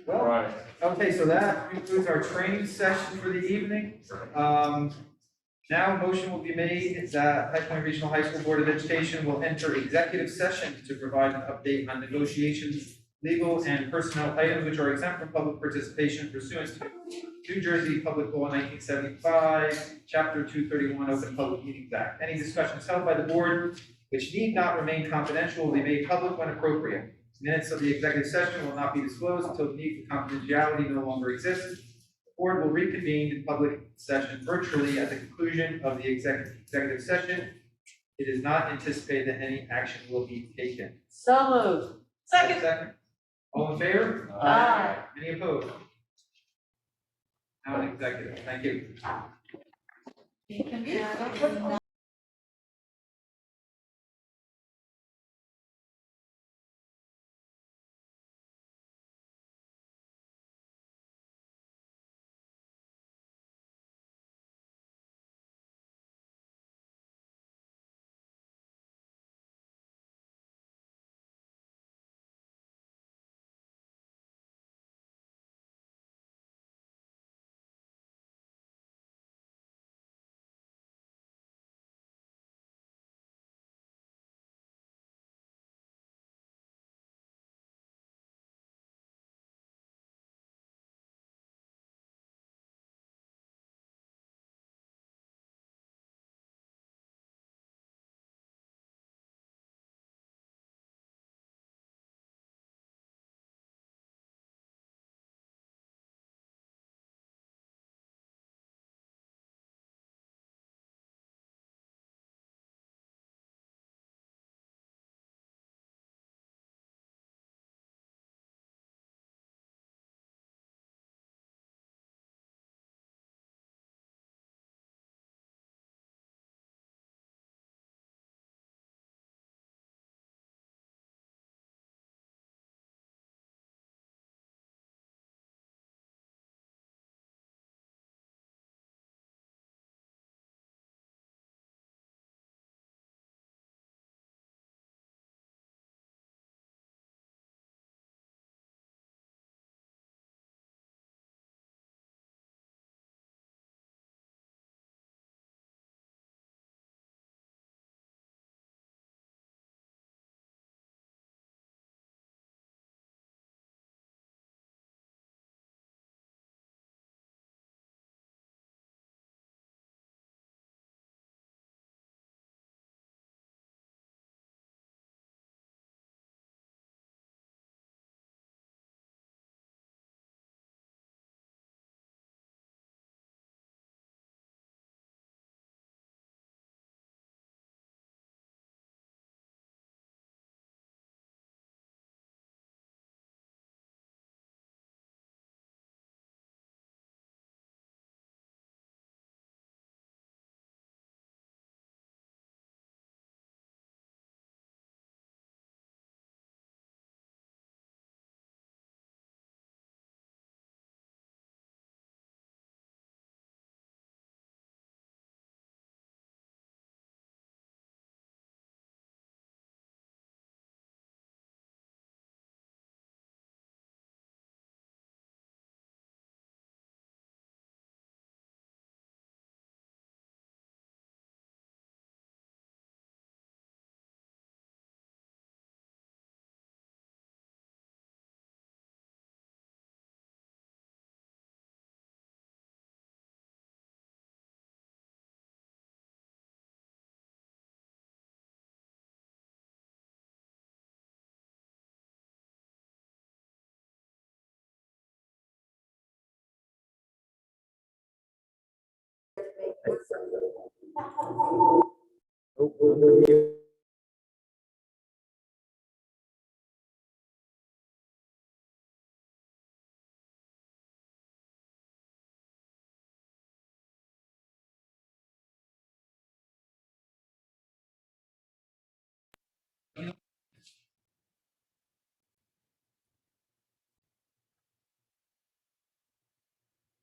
Well, Right. okay, so that concludes our training session for the evening. Now a motion will be made that High Point Regional High School Board of Education will enter executive session to provide an update on negotiations, legal and personnel items which are exempt from public participation pursuant to New Jersey Public Law 1975, Chapter 231 Open Public Meetings Act. Any discussions held by the board which need not remain confidential will be made public when appropriate. Minutes of the executive session will not be disclosed until the need for confidentiality no longer exists. The board will reconvene in public session virtually at the conclusion of the executive session. It is not anticipated that any action will be taken. So moved. Second. All in favor? Aye. Any opposed? Now an executive. Thank you.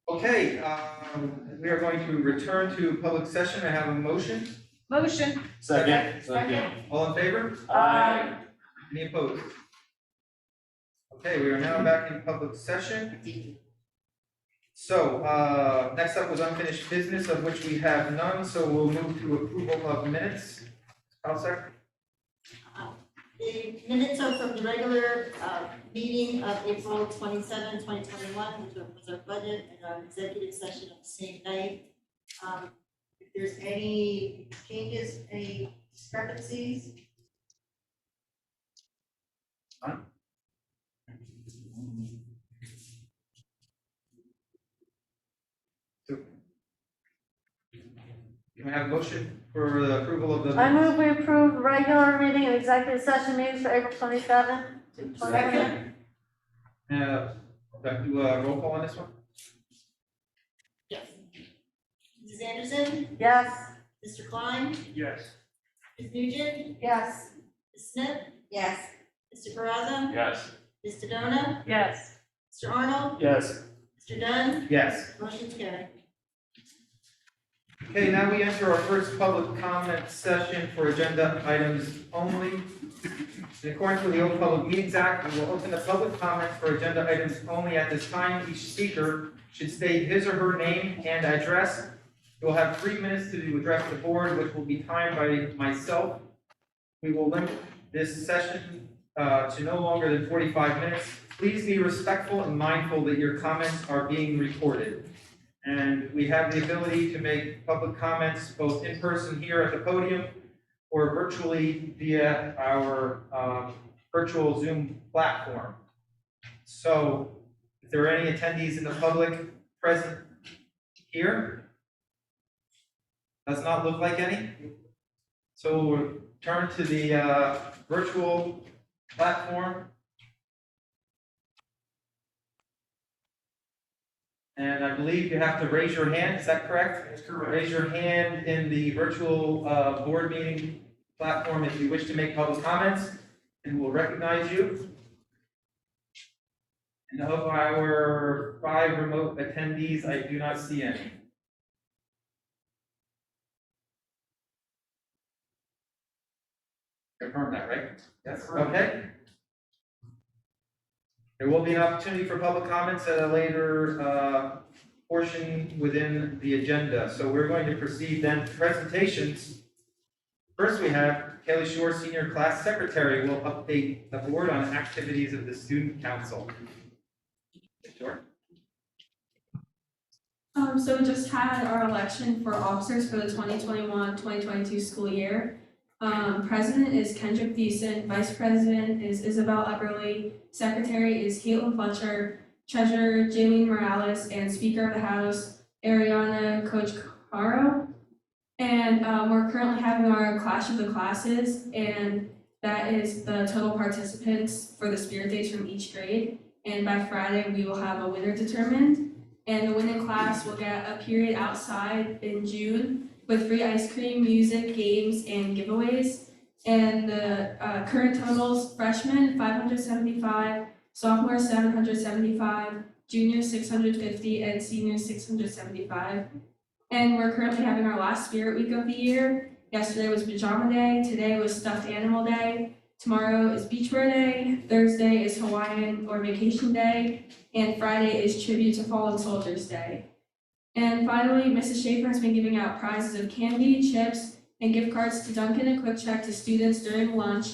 Okay, we are going to return to public session. I have a motion. Motion. Second. All in favor? Aye. Any opposed? Okay, we are now back in public session. So, next up was unfinished business, of which we have none, so we'll move to approval of minutes. Councilor? The minutes are from the regular meeting of April 27, 2021, which was our budget and our executive session of the same night. If there's any changes, any discrepancies? So, can I have a motion for the approval of the. I move we approve regular meeting and executive session meetings for April 27th to 27th. Second. Do a roll call on this one? Yes. Mrs. Anderson? Yes. Mr. Klein? Yes. Ms. Nugent? Yes. Ms. Smith? Yes. Mr. Caraza? Yes. Ms. Sedona? Yes. Mr. Arnold? Yes. Mr. Dunn? Yes. Motion carried. Okay, now we enter our first public comment session for agenda items only. In accordance with the Open Public Meetings Act, we will open the public comment for agenda items only. At this time, each speaker should state his or her name and address. You will have 3 minutes to address the board, which will be timed by myself. We will limit this session to no longer than 45 minutes. Please be respectful and mindful that your comments are being recorded. And we have the ability to make public comments both in person here at the podium or virtually via our virtual Zoom platform. So if there are any attendees in the public present here, does not look like any. So we'll turn to the virtual platform. And I believe you have to raise your hand, is that correct? That's correct. Raise your hand in the virtual board meeting platform if you wish to make public comments, and we'll recognize you. And of our 5 remote attendees, I do not see any. Confirm that, right? Yes. Okay. There will be an opportunity for public comments at a later portion within the agenda. So we're going to proceed then to presentations. First, we have Kelly Shore, Senior Class Secretary, will update the board on activities of the Student Council. Shore? So we just had our election for officers for the 2021-2022 school year. President is Kendrick Thiessen, Vice President is Isabel Eberly, Secretary is Caitlin Fletcher, Treasurer Jaylene Morales, and Speaker of the House Ariana Coach-Caro. And we're currently having our Clash of the Classes, and that is the total participants for the Spirit Days from each grade. And by Friday, we will have a winner determined. And the winning class will get a period outside in June with free ice cream, music, games, and giveaways. And the current totals, freshmen, 575, sophomores, 775, juniors, 650, and seniors, 675. And we're currently having our last Spirit Week of the year. Yesterday was Pajama Day, today was Stuffed Animal Day, tomorrow is Beach Wear Day, Thursday is Hawaiian or Vacation Day, and Friday is Tribute to Fallen Soldiers Day. And finally, Mrs. Schaefer has been giving out prizes of candy, chips, and gift cards to Dunkin' and Quick Check to students during lunch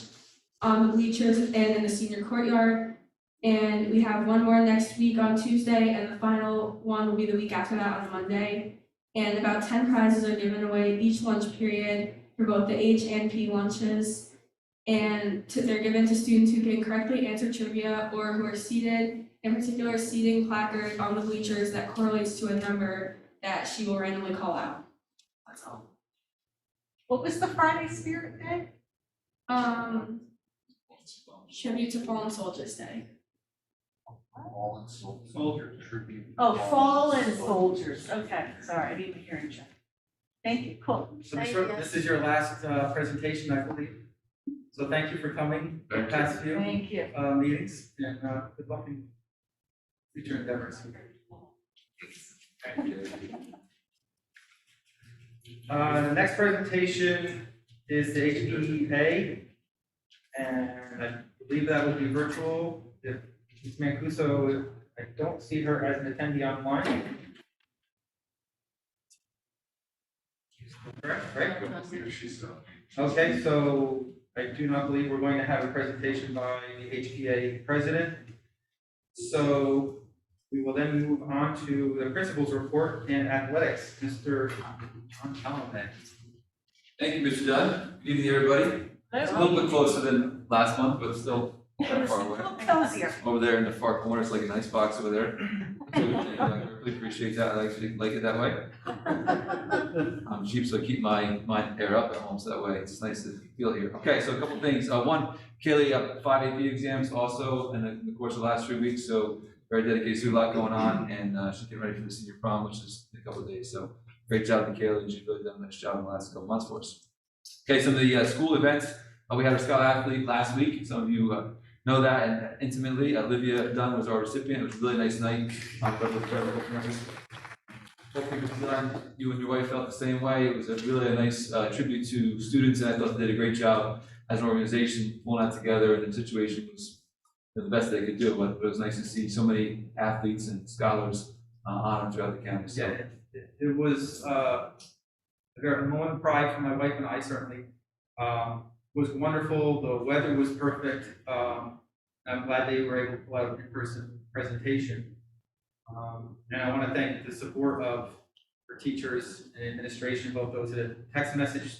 on the bleachers and in the senior courtyard. And we have one more next week on Tuesday, and the final one will be the week after that on Monday. And about 10 prizes are given away each lunch period for both the H and P lunches. And they're given to students who can correctly answer trivia or who are seated, in particular seating placard on the bleachers that correlates to a number that she will randomly call out. That's all. What was the Friday Spirit Day? Tribute to Fallen Soldiers Day. Soldiers tribute. Oh, fallen soldiers, okay, sorry, I didn't hear you. Thank you, cool. So Thank Mr. you. This is your last presentation, I believe. So thank you for coming the past few Thank you. meetings, and good luck in future endeavors. Thank you. The next presentation is the HPA, and I believe that would be virtual. If Ms. Mancuso, I don't see her as an attendee online. Correct, right? Okay, so I do not believe we're going to have a presentation by the HPA president. So we will then move on to the principal's report and athletics. Mr. John Campbell. Thank you, Mr. Dunn. Good evening, everybody. It's a little bit closer than last month, but still Not far away. Cozier. Over there in the far corner, it's like an ice box over there. I really appreciate that. I like it that way. I'm cheap, so I keep my air up at home, so that way it's nice to feel here. Okay, so a couple things. One, Kaylee, 5 AP exams also in the course of the last 3 weeks, so very dedicated, so a lot going on, and she's getting ready for the senior prom, which is in a couple of days. So great job to Kaylee, and she's really done a nice job in the last couple months for us. Okay, some of the school events. We had our Scout Athlete last week. Some of you know that and intimately. Olivia Dunn was our recipient. It was a really nice night. Hope it was done. You and your wife felt the same way. It was really nice tribute to students, and I thought they did a great job as an organization pulling that together, and the situation was the best they could do. But it was nice to see so many athletes and scholars honored throughout the county. So. Yeah, it was a moment of pride for my wife and I, certainly. It was wonderful. The weather was perfect. I'm glad they were able to pull out an in-person presentation. And I want to thank the support of our teachers and administration, both those that text message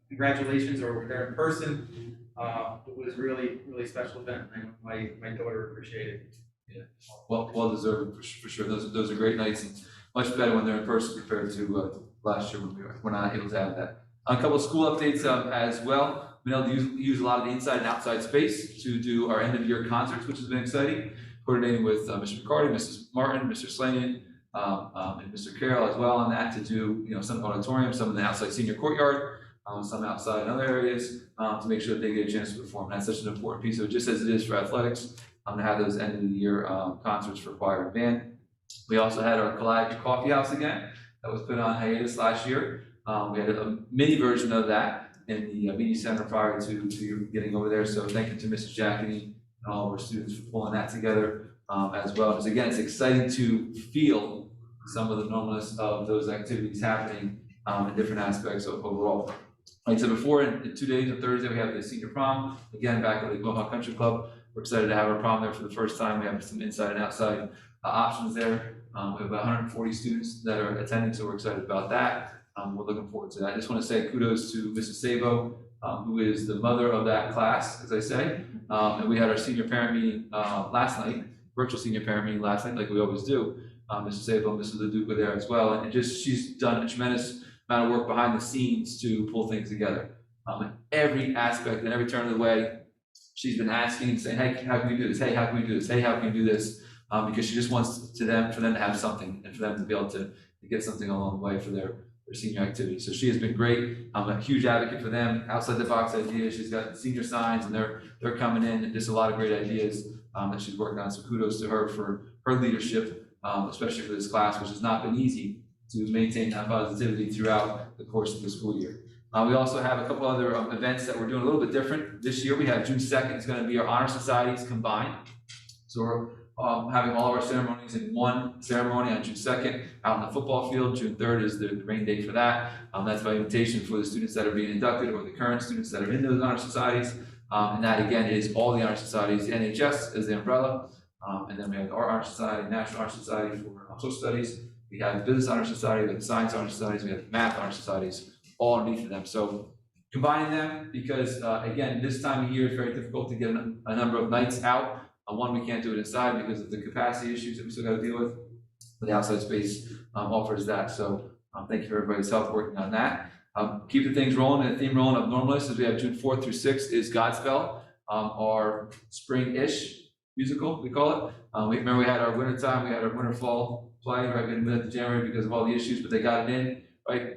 congratulations or were there in person. It was really, really special event. And my daughter appreciated it. Yeah, well deserved for sure. Those are great nights, and much better when they're in person compared to last year when we were not able to have that. A couple of school updates as well. Been able to use a lot of the inside and outside space to do our end of year concerts, which has been exciting. Coordinating with Mr. McCarty, Mrs. Martin, Mr. Slanian, and Mr. Carroll as well on that to do some auditorium, some in the outside senior courtyard, some outside in other areas to make sure that they get a chance to perform. And that's such an important piece. So just as it is for athletics, to have those end of the year concerts for choir and band. We also had our Calliope Coffee House again. That was put on hiatus last year. We had a mini version of that in the media center prior to you getting over there. So thank you to Mrs. Jackany and all of our students for pulling that together as well. Because again, it's exciting to feel some of the normalness of those activities happening in different aspects overall. Like I said before, in 2 days, on Thursday, we have the senior prom, again, back at the Mohawk Country Club. We're excited to have our prom there for the first time. We have some inside and outside options there. We have about 140 students that are attending, so we're excited about that. We're looking forward to that. I just want to say kudos to Mrs. Sabo, who is the mother of that class, as I say. And we had our senior parent meeting last night, virtual senior parent meeting last night, like we always do. Mrs. Sabo and Mrs. Leduc were there as well. And she's done a tremendous amount of work behind the scenes to pull things together. In every aspect and every turn of the way, she's been asking, saying, hey, how can we do this? Hey, how can we do this? Hey, how can we do this? Because she just wants for them to have something and for them to be able to get something along the way for their senior activity. So she has been great. I'm a huge advocate for them. Outside the box ideas. She's got senior signs and they're coming in and just a lot of great ideas that she's working on. So kudos to her for her leadership, especially for this class, which has not been easy to maintain that positivity throughout the course of the school year. We also have a couple other events that we're doing a little bit different. This year we have June 2nd is going to be our honor societies combined. So we're having all of our ceremonies in one ceremony on June 2nd out in the football field. June 3rd is the rain date for that. That's by invitation for the students that are being inducted or the current students that are in those honor societies. And that again is all the honor societies. The NHS is the umbrella. And then we have our honor society, National Honor Society for Social Studies. We have the Business Honor Society, we have the Science Honor Societies, we have the Math Honor Societies, all underneath of them. So combining them because again, this time of year is very difficult to get a number of nights out. One, we can't do it inside because of the capacity issues that we still got to deal with. But the outside space offers that. So thank you for everybody's help working on that. Keeping things rolling and the theme rolling of Normalist as we have June 4th through 6th is Godspell, our spring-ish musical, we call it. Remember we had our winter time, we had our winter fall play, right? We didn't move that to January because of all the issues, but they got it in, right?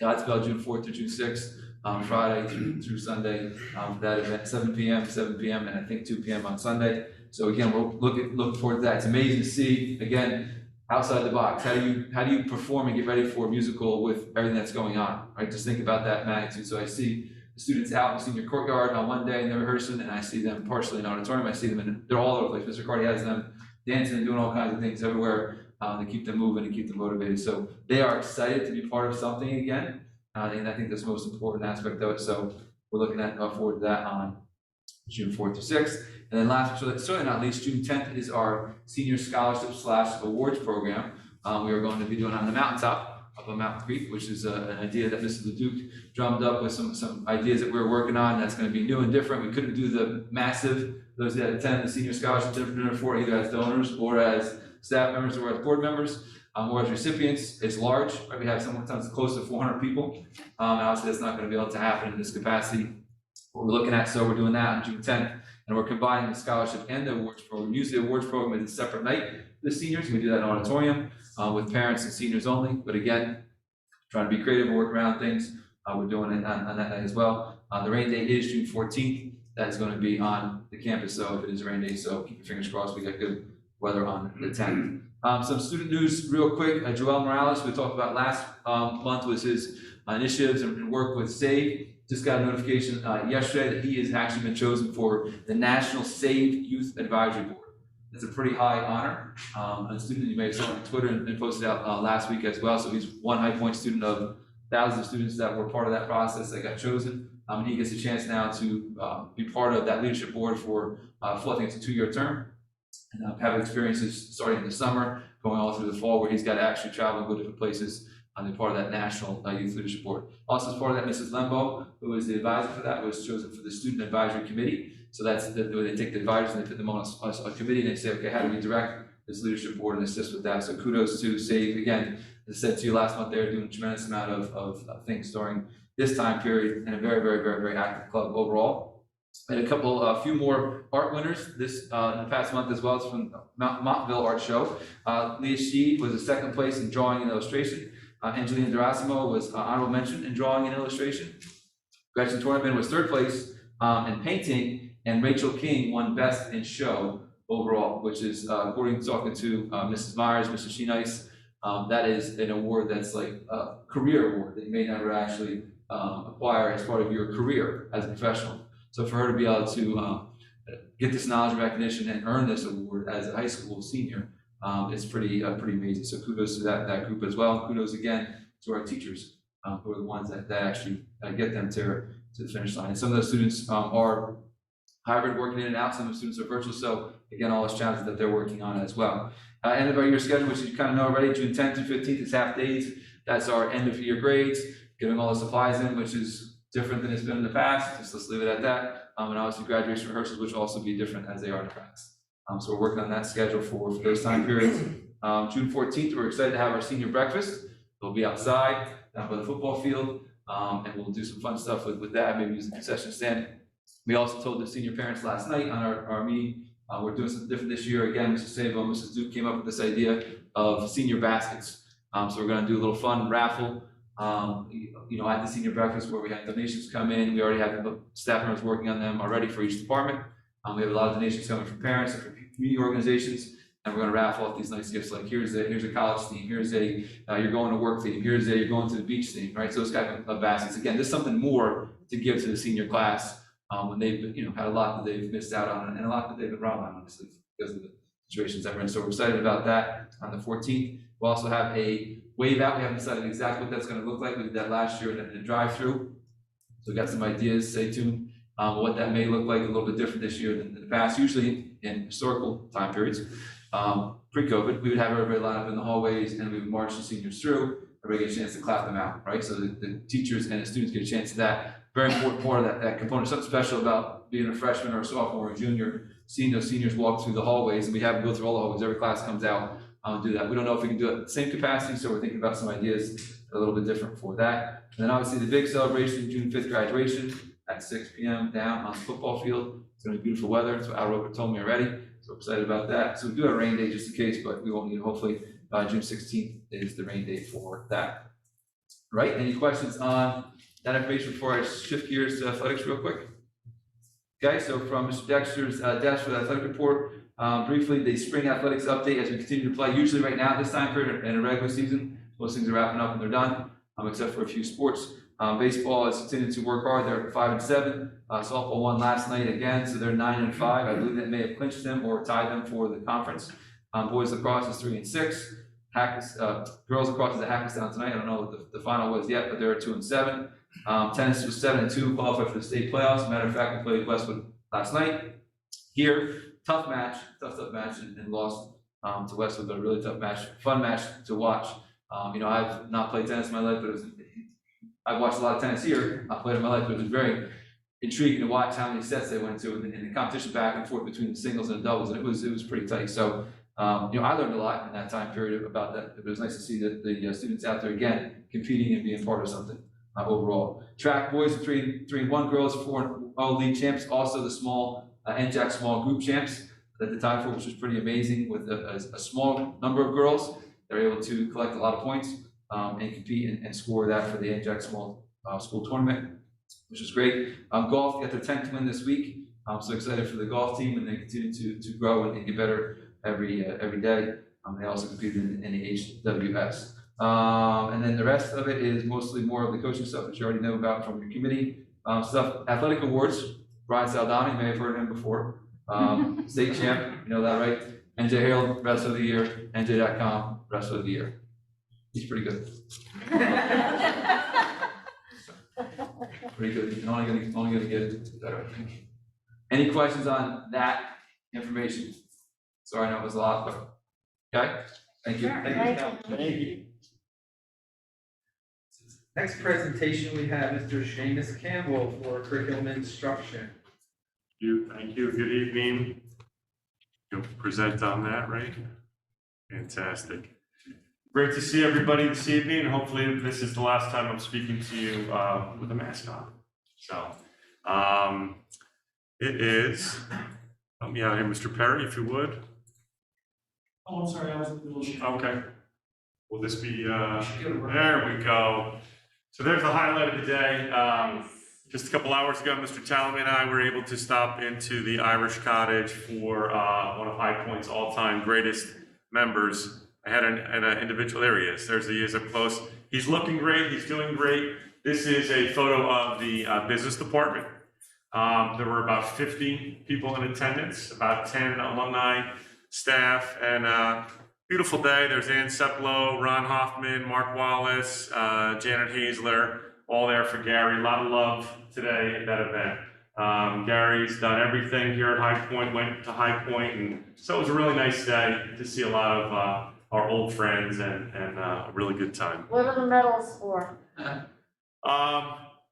Godspell June 4th through June 6th. Friday through Sunday for that event, 7 p.m., and I think 2 p.m. on Sunday. So again, we'll look forward to that. It's amazing to see, again, outside the box. How do you perform and get ready for a musical with everything that's going on, right? Just think about that magnitude. So I see the students out in the senior courtyard on one day and they're rehearsing, and I see them partially in auditorium. I see them they're all over the place. Mr. Carty has them dancing and doing all kinds of things everywhere to keep them moving and keep them motivated. So they are excited to be part of something again. And I think that's the most important aspect of it. So we're looking forward to that on June 4th to 6th. And then last, but certainly not least, June 10th is our senior scholarship / awards program. We are going to be doing on the mountaintop up on Mountain Creek, which is an idea that Mrs. Leduc drummed up with some ideas that we're working on. That's going to be new and different. We couldn't do the massive those that attend the senior scholarship dinner for either as donors or as staff members or as board members, or as recipients. It's large, right? We have sometimes close to 400 people. And obviously that's not going to be able to happen in this capacity. What we're looking at, so we're doing that on June 10th, and we're combining the scholarship and the awards program. Usually the awards program is a separate night for the seniors. We do that in an auditorium with parents and seniors only. But again, trying to be creative and work around things. We're doing it on that night as well. The rain date is June 14th. That's going to be on the campus, so if it is a rain day, so keep your fingers crossed we get good weather on the 10th. Some student news real quick. Joel Morales, we talked about last month, was his initiatives and work with SAVE. Just got a notification yesterday that he has actually been chosen for the National SAVE Youth Advisory Board. It's a pretty high honor. A student you may have seen on Twitter and posted out last week as well. So he's one High Point student of thousands of students that were part of that process that got chosen. And he gets a chance now to be part of that leadership board for, I think it's a 2-year term. And have experiences starting in the summer, going all through the fall, where he's got to actually travel and go to different places and be part of that National Youth Leadership Board. Also, as part of that, Mrs. Lembo, who was the advisor for that, was chosen for the Student Advisory Committee. So that's the way they take the advisors and they put them on a committee and they say, okay, how do we direct this leadership board and assist with that? So kudos to SAVE. Again, as I said to you last month, they're doing a tremendous amount of things during this time period, and a very, very, very, very active club overall. And a few more art winners this in the past month as well. It's from Montville Art Show. Leah Sheed was the second place in drawing and illustration. Angelina Durasimo was honorable mention in drawing and illustration. Gretchen Tornman was third place in painting, and Rachel King won best in show overall, which is according to talking to Mrs. Myers, Mrs. Sheenice, that is an award that's like a career award that you may never actually acquire as part of your career as a professional. So for her to be able to get this knowledge and recognition and earn this award as a high school senior, it's pretty amazing. So kudos to that group as well. Kudos again to our teachers who are the ones that actually get them to the finish line. And some of those students are hybrid, working in and out. Some of the students are virtual. So again, all those challenges that they're working on as well. End of our year schedule, which you kind of know already, June 10th to 15th is half days. That's our end of year grades, getting all the supplies in, which is different than it's been in the past. Just let's leave it at that. And obviously graduation rehearsals, which will also be different as they are in the past. So we're working on that schedule for those time periods. June 14th, we're excited to have our senior breakfast. We'll be outside down by the football field, and we'll do some fun stuff with that, maybe use the concession stand. We also told the senior parents last night on our meeting, we're doing something different this year. Again, Mrs. Sabo and Mrs. Duke came up with this idea of senior baskets. So we're going to do a little fun raffle, at the senior breakfast where we have donations come in. We already have the staff members working on them already for each department. We have a lot of donations coming from parents and from community organizations, and we're going to raffle off these nice gifts. Like here's a college theme, here's a you're going to work theme, here's a you're going to the beach theme, right? So those kind of baskets. Again, there's something more to give to the senior class when they've had a lot that they've missed out on and a lot that they've been robbed on, honestly, because of the situations that we're in. So we're excited about that on the 14th. We'll also have a wave out. We haven't decided exactly what that's going to look like. We did that last year in a drive-through. So we got some ideas. Stay tuned. What that may look like a little bit different this year than in the past. Usually in historical time periods, pre-COVID, we would have everybody line up in the hallways and we would march the seniors through. Everybody get a chance to clap them out, right? So the teachers and the students get a chance to that. Very important part of that component. Something special about being a freshman or a sophomore or a junior, seeing those seniors walk through the hallways, and we have them go through all the hallways. Every class comes out. Do that. We don't know if we can do it at the same capacity, so we're thinking about some ideas a little bit different for that. And then obviously the big celebration, June 5th graduation at 6 p.m. down on the football field. It's going to be beautiful weather. That's what Al Roper told me already. So we're excited about that. So we do have a rain day just in case, but we won't need it. Hopefully June 16th is the rain day for that. Right? Any questions on that information before I shift gears to athletics real quick? Okay, so from Mr. Dexter's desk for the athletic report, briefly, the spring athletics update as we continue to play. Usually right now, this time period in a regular season, most things are wrapping up and they're done, except for a few sports. Baseball is continuing to work hard. They're 5-7. Softball won last night again, so they're 9-5. I believe that may have clinched them or tied them for the conference. Boys lacrosse is 3-6. Girls lacrosse is at Hackettstown tonight. I don't know what the final was yet, but they're 2-7. Tennis was 7-2, qualified for the state playoffs. Matter of fact, we played Westwood last night. Here, tough match, and lost to Westwood, but a really tough match, fun match to watch. I've not played tennis in my life, but I've watched a lot of tennis here. I've played in my life, but it was very intriguing to watch how many sets they went to in the competition back and forth between the singles and the doubles, and it was pretty tight. So, I learned a lot in that time period about that. It was nice to see that the students out there again competing and being part of something overall. Track boys, 3-1 girls, 4-0 league champs. Also the small NJAC small group champs at the time for, which was pretty amazing. With a small number of girls, they're able to collect a lot of points and compete and score that for the NJAC small school tournament, which is great. Golf got their 10th win this week. I'm so excited for the golf team, and they continue to grow and get better every day. They also competed in the HWS. And then the rest of it is mostly more of the coaching stuff that you already know about from your committee stuff. Athletic awards, Brian Saldani, you may have heard of him before. State champ, you know that, right? NJ Herald, rest of the year. NJ.com, rest of the year. He's pretty good. Pretty good. You're only gonna get better, I think. Any questions on that information? Sorry, I know it was a lot, but okay. Thank you. Thank you. Next presentation, we have Mr. Shamus Campbell for curriculum instruction. Thank you. Good evening. You'll present on that, right? Fantastic. Great to see everybody this evening. Hopefully this is the last time I'm speaking to you with a mask on. So it is, help me out here, Mr. Perry, if you would. Oh, I'm sorry, I was a little short. Okay. Will this be, there we go. So there's the highlight of the day. Just a couple hours ago, Mr. Talman and I were able to stop into the Irish Cottage for one of High Point's all-time greatest members. I had an individual, there he is, he is up close. He's looking great, he's doing great. This is a photo of the business department. There were about 50 people in attendance, about 10 alumni, staff, and beautiful day. There's Ann Seplow, Ron Hoffman, Mark Wallace, Janet Hazler, all there for Gary. A lot of love today at that event. Gary's done everything here at High Point, went to High Point, and so it was a really nice day to see a lot of our old friends and a really good time. What are the medals for?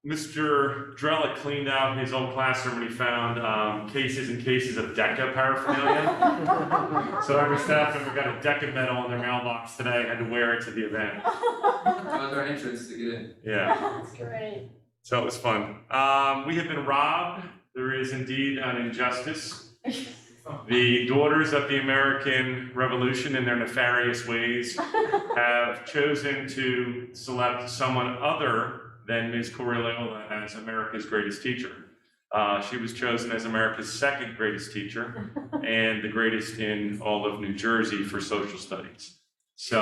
Mr. Drella cleaned out his old classroom and he found cases and cases of DECA paraphernalia. So every staff member got a DECA medal in their mailbox today, had to wear it to the event. That was our entrance to get in. Yeah. That's great. So it was fun. We have been robbed. There is indeed an injustice. The daughters of the American Revolution, in their nefarious ways, have chosen to select someone other than Ms. Coriola as America's greatest teacher. She was chosen as America's second greatest teacher and the greatest in all of New Jersey for social studies. So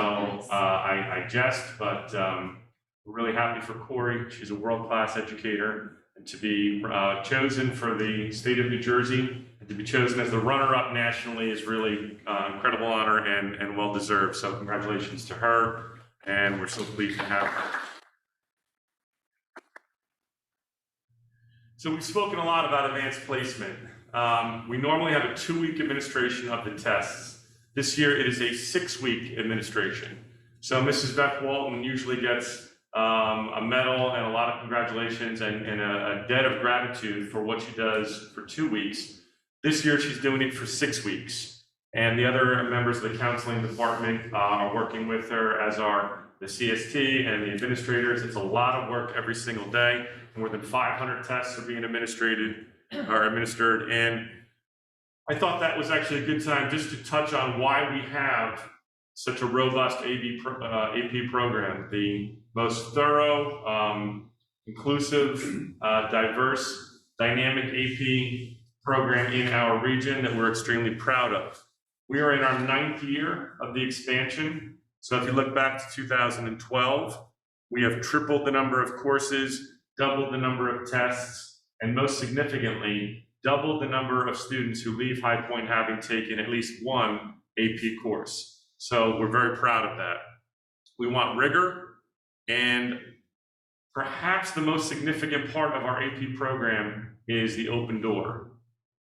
I jest, but we're really happy for Corey. She's a world-class educator, and to be chosen for the state of New Jersey and to be chosen as the runner-up nationally is really incredible honor and well-deserved. So congratulations to her, and we're so pleased to have her. So we've spoken a lot about advanced placement. We normally have a 2-week administration of the tests. This year it is a 6-week administration. So Mrs. Beth Walton usually gets a medal and a lot of congratulations and a debt of gratitude for what she does for 2 weeks. This year she's doing it for 6 weeks. And the other members of the counseling department are working with her, as are the CST and the administrators. It's a lot of work every single day. More than 500 tests are being administered, and I thought that was actually a good time just to touch on why we have such a robust AP program, the most thorough, inclusive, diverse, dynamic AP program in our region that we're extremely proud of. We are in our 9th year of the expansion. So if you look back to 2012, we have tripled the number of courses, doubled the number of tests, and most significantly, doubled the number of students who leave High Point having taken at least one AP course. So we're very proud of that. We want rigor, and perhaps the most significant part of our AP program is the open door.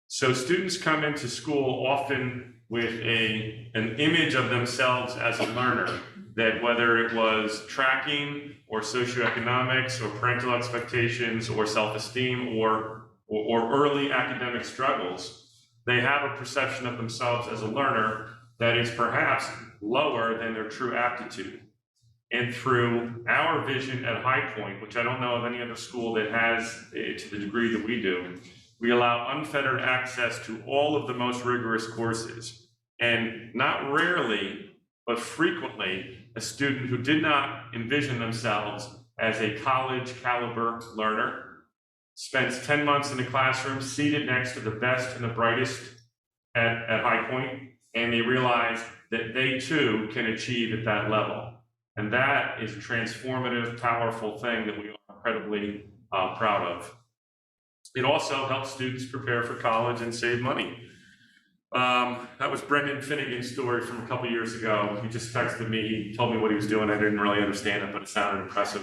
So students come into school often with an image of themselves as a learner, that whether it was tracking or socioeconomics or parental expectations or self-esteem or early academic struggles, they have a perception of themselves as a learner that is perhaps lower than their true aptitude. And through our vision at High Point, which I don't know of any other school that has it to the degree that we do, we allow unfettered access to all of the most rigorous courses. And not rarely, but frequently, a student who did not envision themselves as a college caliber learner spends 10 months in the classroom seated next to the best and the brightest at High Point, and they realize that they too can achieve at that level. And that is a transformative, powerful thing that we are incredibly proud of. It also helps students prepare for college and save money. That was Brendan Finnegan's story from a couple years ago. He just texted me, he told me what he was doing. I didn't really understand it, but it sounded impressive.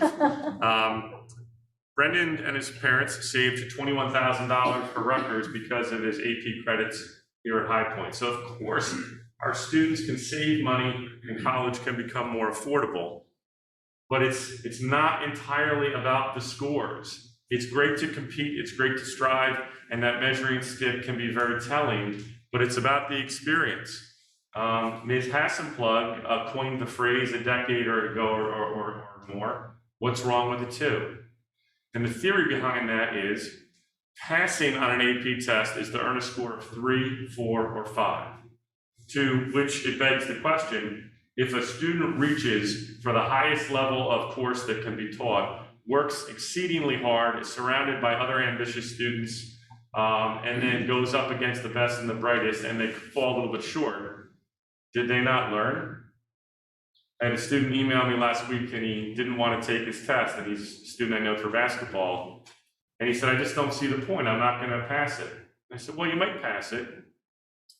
Brendan and his parents saved $21,000 for Rutgers because of his AP credits here at High Point. So of course, our students can save money and college can become more affordable, but it's not entirely about the scores. It's great to compete, it's great to strive, and that measuring stick can be very telling, but it's about the experience. Ms. Hassenplug coined the phrase a decade ago or more, what's wrong with the two? And the theory behind that is passing on an AP test is to earn a score of 3, 4, or 5. To which it begs the question, if a student reaches for the highest level of course that can be taught, works exceedingly hard, is surrounded by other ambitious students, and then goes up against the best and the brightest, and they fall a little bit short, did they not learn? I had a student email me last week and he didn't want to take his test, and he's a student I know for basketball. And he said, I just don't see the point, I'm not gonna pass it. I said, well, you might pass it.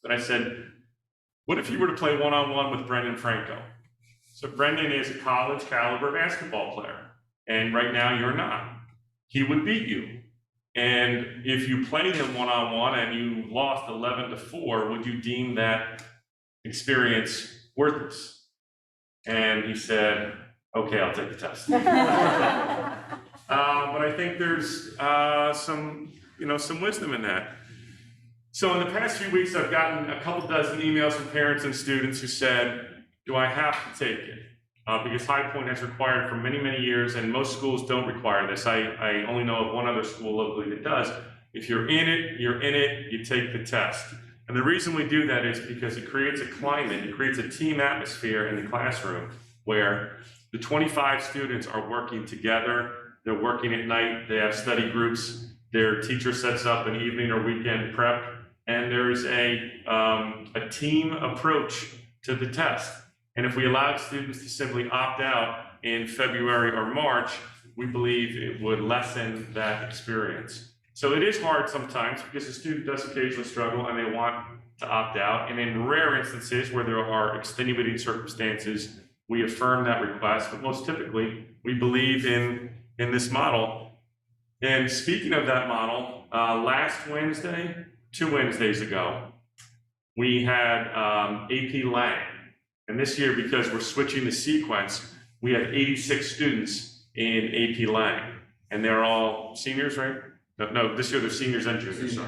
But I said, what if you were to play one-on-one with Brendan Franco? So Brendan is a college caliber basketball player, and right now you're not. He would beat you. And if you played him one-on-one and you lost 11-4, would you deem that experience worthless? And he said, okay, I'll take the test. But I think there's some wisdom in that. So in the past few weeks, I've gotten a couple dozen emails from parents and students who said, do I have to take it? Because High Point has required for many, many years, and most schools don't require this. I only know of one other school locally that does. If you're in it, you take the test. And the reason we do that is because it creates a climate, it creates a team atmosphere in the classroom where the 25 students are working together, they're working at night, they have study groups, their teacher sets up an evening or weekend prep, and there's a team approach to the test. And if we allowed students to simply opt out in February or March, we believe it would lessen that experience. So it is hard sometimes because the student does occasionally struggle and they want to opt out. And in rare instances where there are extenuating circumstances, we affirm that request. But most typically, we believe in this model. And speaking of that model, last Wednesday, 2 Wednesdays ago, we had AP Lang. And this year, because we're switching the sequence, we have 86 students in AP Lang. And they're all seniors, right? No, this year they're seniors and juniors.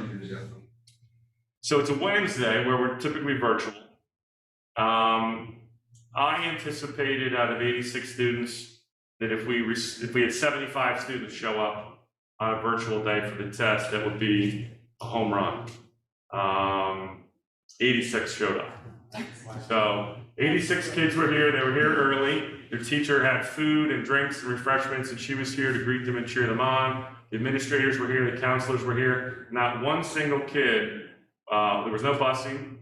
So it's a Wednesday where we're typically virtual. I anticipated out of 86 students that if we had 75 students show up on a virtual day for the test, that would be a home run. 86 showed up. So 86 kids were here, they were here early. Their teacher had food and drinks and refreshments, and she was here to greet them and cheer them on. The administrators were here, the counselors were here. Not one single kid, there was no busing.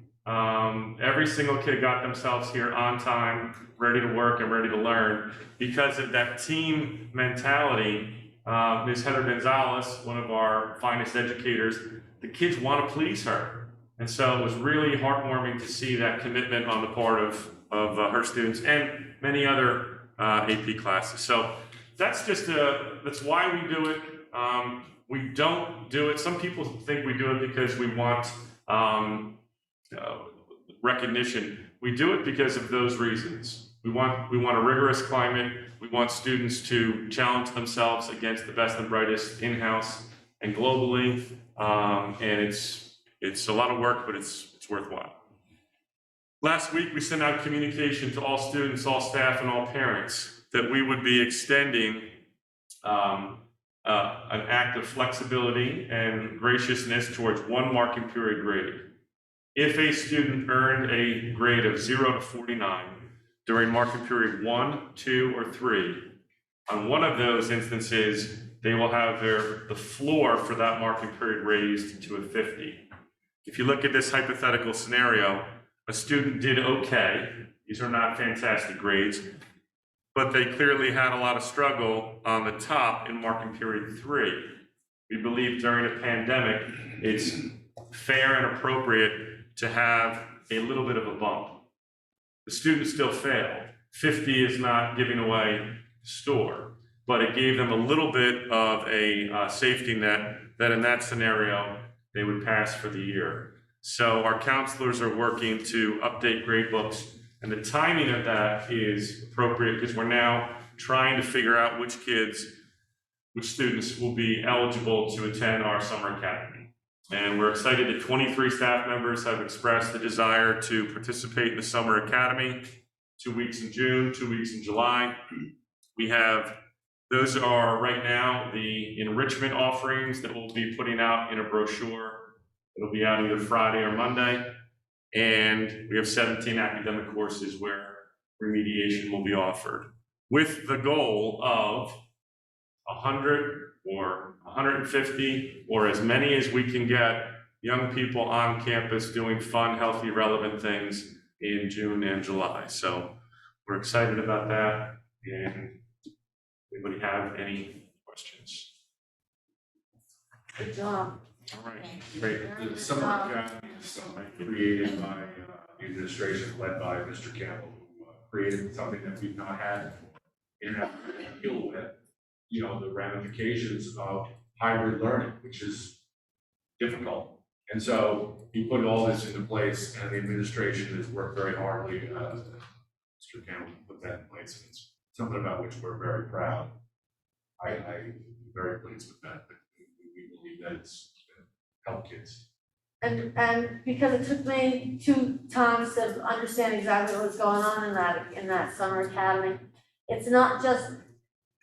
Every single kid got themselves here on time, ready to work and ready to learn. Because of that team mentality, Ms. Heather Gonzalez, one of our finest educators, the kids want to please her. And so it was really heartwarming to see that commitment on the part of her students and many other AP classes. So that's why we do it. We don't do it. Some people think we do it because we want recognition. We do it because of those reasons. We want a rigorous climate. We want students to challenge themselves against the best and brightest in-house and globally. And it's a lot of work, but it's worthwhile. Last week, we sent out communication to all students, all staff, and all parents that we would be extending an act of flexibility and graciousness towards one marking period grade. If a student earned a grade of 0 to 49 during marking period 1, 2, or 3, on one of those instances, they will have the floor for that marking period raised to a 50. If you look at this hypothetical scenario, a student did okay. These are not fantastic grades, but they clearly had a lot of struggle on the top in marking period 3. We believe during a pandemic, it's fair and appropriate to have a little bit of a bump. The student still failed. 50 is not giving away the store, but it gave them a little bit of a safety net that in that scenario, they would pass for the year. So our counselors are working to update grade books, and the timing of that is appropriate because we're now trying to figure out which students will be eligible to attend our summer academy. And we're excited that 23 staff members have expressed the desire to participate in the summer academy, 2 weeks in June, 2 weeks in July. Those are right now the enrichment offerings that we'll be putting out in a brochure. It'll be out either Friday or Monday. And we have 17 academic courses where remediation will be offered, with the goal of 100 or 150 or as many as we can get young people on campus doing fun, healthy, relevant things in June and July. So we're excited about that. And anybody have any questions? Good job. All right, great. The summer academy is something created by the administration led by Mr. Campbell, who created something that we've not had in have to deal with, the ramifications of hybrid learning, which is difficult. And so he put all this into place, and the administration has worked very hard. Mr. Campbell put that in place, and it's something about which we're very proud. I'm very pleased with that. We believe that it's help kids. And because it took me 2 times to understand exactly what was going on in that summer academy, it's not just,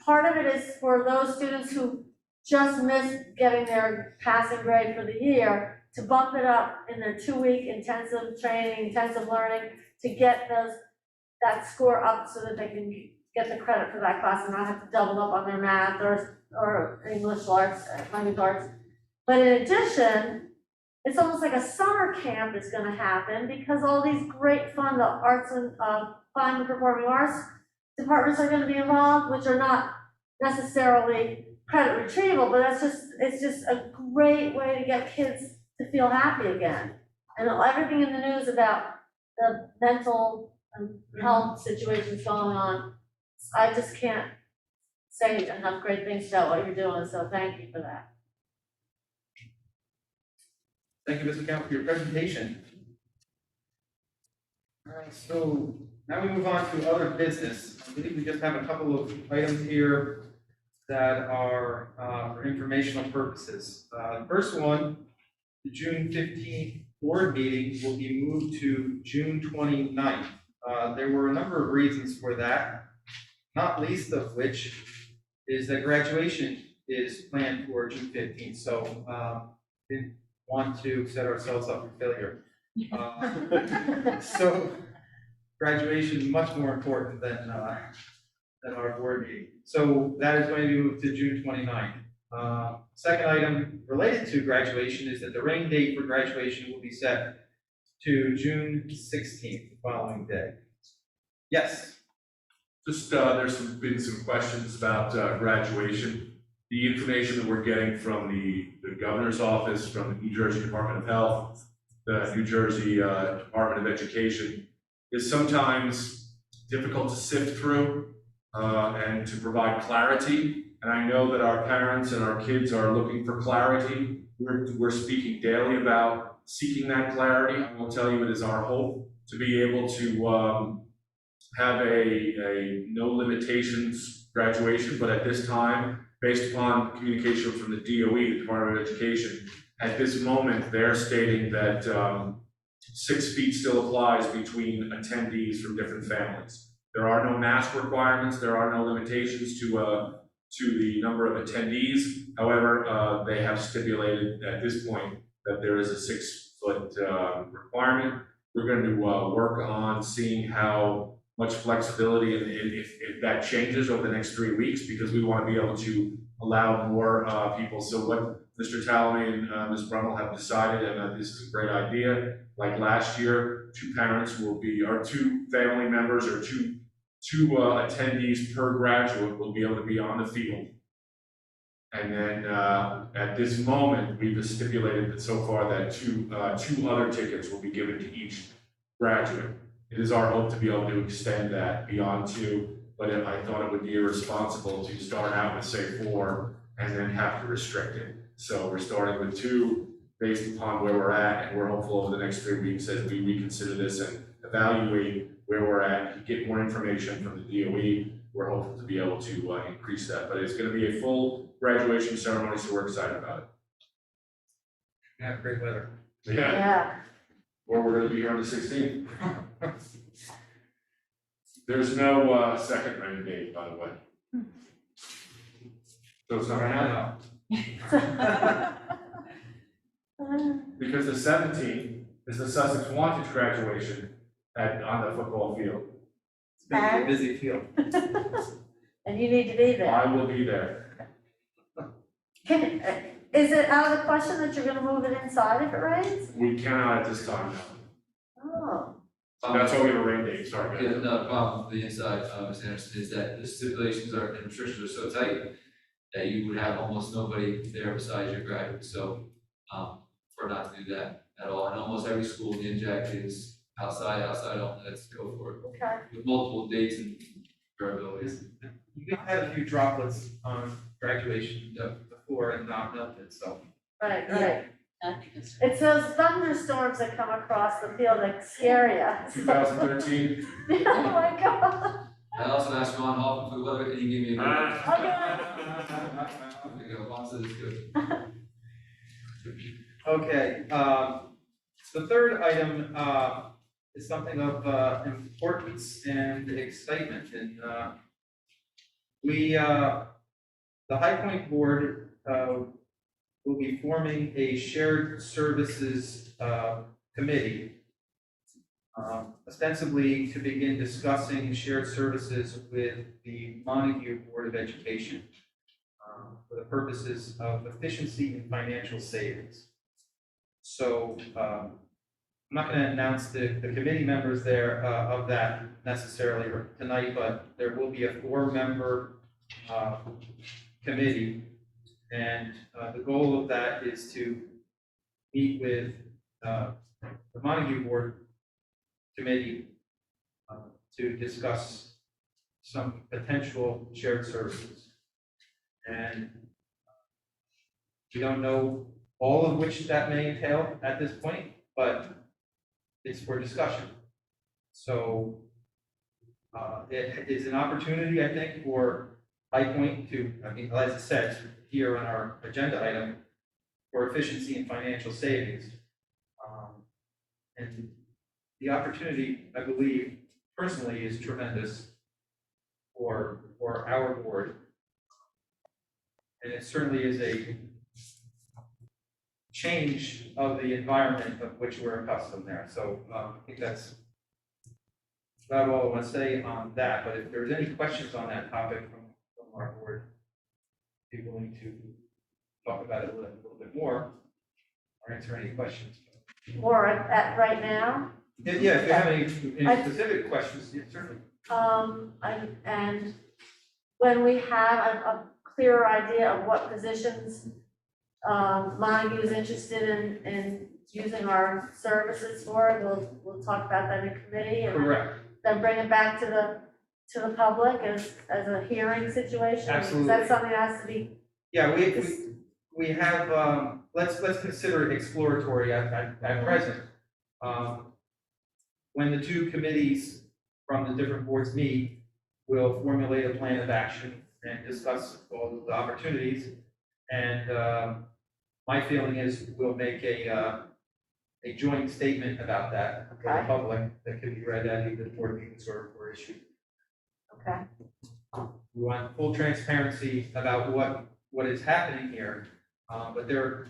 part of it is for those students who just missed getting their passing grade for the year, to bump it up in their 2-week intensive training, intensive learning, to get that score up so that they can get the credit for that class and not have to double up on their math or English arts, language arts. But in addition, it's almost like a summer camp is going to happen because all these great fun, the arts and fine and performing arts departments are going to be involved, which are not necessarily credit retrieval, but it's just a great way to get kids to feel happy again. And everything in the news about the mental and health situations going on, I just can't say enough great things about what you're doing, so thank you for that. Thank you, Mr. Campbell, for your presentation. All right, so now we move on to other business. I believe we just have a couple of items here that are for informational purposes. The first one, the June 15th board meeting will be moved to June 29th. There were a number of reasons for that, not least of which is that graduation is planned for June 15th. So didn't want to set ourselves up for failure. So graduation is much more important than our board meeting. So that is going to be moved to June 29th. Second item related to graduation is that the rain date for graduation will be set to June 16th, the following day. Yes? Just, there's been some questions about graduation. The information that we're getting from the governor's office, from the New Jersey Department of Health, the New Jersey Department of Education, is sometimes difficult to sift through and to provide clarity. And I know that our parents and our kids are looking for clarity. We're speaking daily about seeking that clarity. I will tell you it is our hope to be able to have a no limitations graduation, but at this time, based upon communication from the DOE, the Department of Education, at this moment, they're stating that 6 feet still applies between attendees from different families. There are no mask requirements, there are no limitations to the number of attendees. However, they have stipulated at this point that there is a 6-foot requirement. We're going to work on seeing how much flexibility and if that changes over the next 3 weeks, because we want to be able to allow more people. So what Mr. Talamy and Ms. Brummel have decided, and this is a great idea, like last year, 2 parents will be, or 2 family members, or two attendees per graduate will be able to be on the field. And then at this moment, we've stipulated that so far that two other tickets will be given to each graduate. It is our hope to be able to extend that beyond 2, but I thought it would be irresponsible to start out with, say, 4 and then have to restrict it. So we're starting with 2 based upon where we're at, and we're hopeful over the next 3 weeks as we reconsider this and evaluate where we're at, get more information from the DOE. We're hopeful to be able to increase that, but it's going to be a full graduation ceremony, so we're excited about it. We have great weather. Yeah. Or we're going to be here on the 16th. There's no second rain date, by the way. So it's not going to happen. Because the 17th is the Sussex Wantage graduation on the football field. It's going to be a busy field. And you need to be there. I will be there. Is it out of the question that you're gonna move it inside if it rains? We cannot at this time, no. Oh. That's why we have a rain date, sorry. Yeah, no, the problem with the inside, Mr. Anderson, is that the stipulations and restrictions are so tight that you would have almost nobody there besides your graduates, so, for not to do that at all, and almost every school in the NJAC is outside only, let's go for it. Okay. With multiple dates and variabilities. You can have a few droplets on graduation before and not melted, so. Right. I think it's. It's those thunderstorms that come across the field that scare you. 2013. Oh my God. I also asked Ron Hoffman for the weather, and he gave me a good. Okay. There you go, Ron said it's good. Okay, the third item is something of importance and excitement, and the High Point Board will be forming a shared services committee, ostensibly to begin discussing shared services with the Montague Board of Education for the purposes of efficiency and financial savings. So I'm not going to announce the committee members there of that necessarily tonight, but there will be a 4-member committee, and the goal of that is to meet with the Montague Board Committee to discuss some potential shared services. And we don't know all of which that may entail at this point, but it's for discussion. So it is an opportunity, I think, for High Point to, as it says here on our agenda item, for efficiency and financial savings. And the opportunity, I believe, personally, is tremendous for our board. And it certainly is a change of the environment of which we're accustomed there. So I think that's about all I want to say on that. But if there's any questions on that topic from our board, I'd be willing to talk about it a little bit more or answer any questions. Or at right now? Yeah, if you have any specific questions, yeah, certainly. And when we have a clearer idea of what positions Montague is interested in using our services for, we'll talk about that in committee and Correct. then bring it back to the public as a hearing situation. Absolutely. Is that something that has to be? Yeah, we have, let's consider it exploratory at present. When the 2 committees from the different boards meet, we'll formulate a plan of action and discuss all the opportunities. And my feeling is we'll make a joint statement about that for the Okay. public that could be read at either board meetings or issued. Okay. We want full transparency about what is happening here, but there,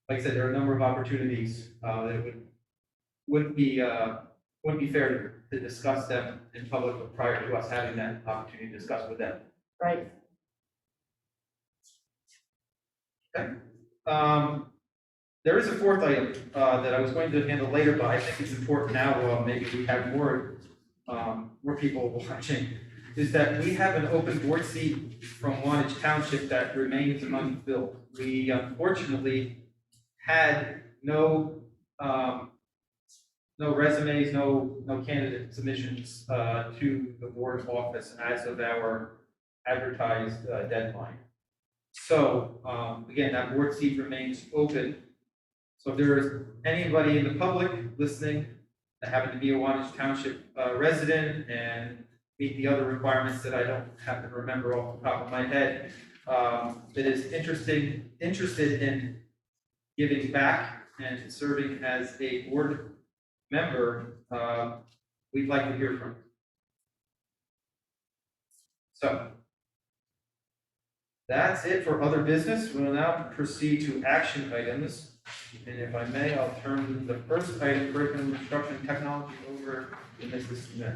like I said, there are a number of opportunities that it wouldn't be fair to discuss them in public prior to us having that opportunity to discuss with them. Right. Okay. There is a fourth item that I was going to handle later, but I think it's important now. Maybe we have more people watching. Is that we have an open board seat from Wantage Township that remains unfilled. We unfortunately had no resumes, no candidate submissions to the board office as of our advertised deadline. So again, that board seat remains open. So if there is anybody in the public listening that happen to be a Wantage Township resident and meet the other requirements that I don't happen to remember off the top of my head, that is interested in giving back and serving as a board member, we'd like to hear from you. So that's it for other business. We will now proceed to action items. And if I may, I'll turn the first item, curriculum instruction technology, over to Mrs. Smith.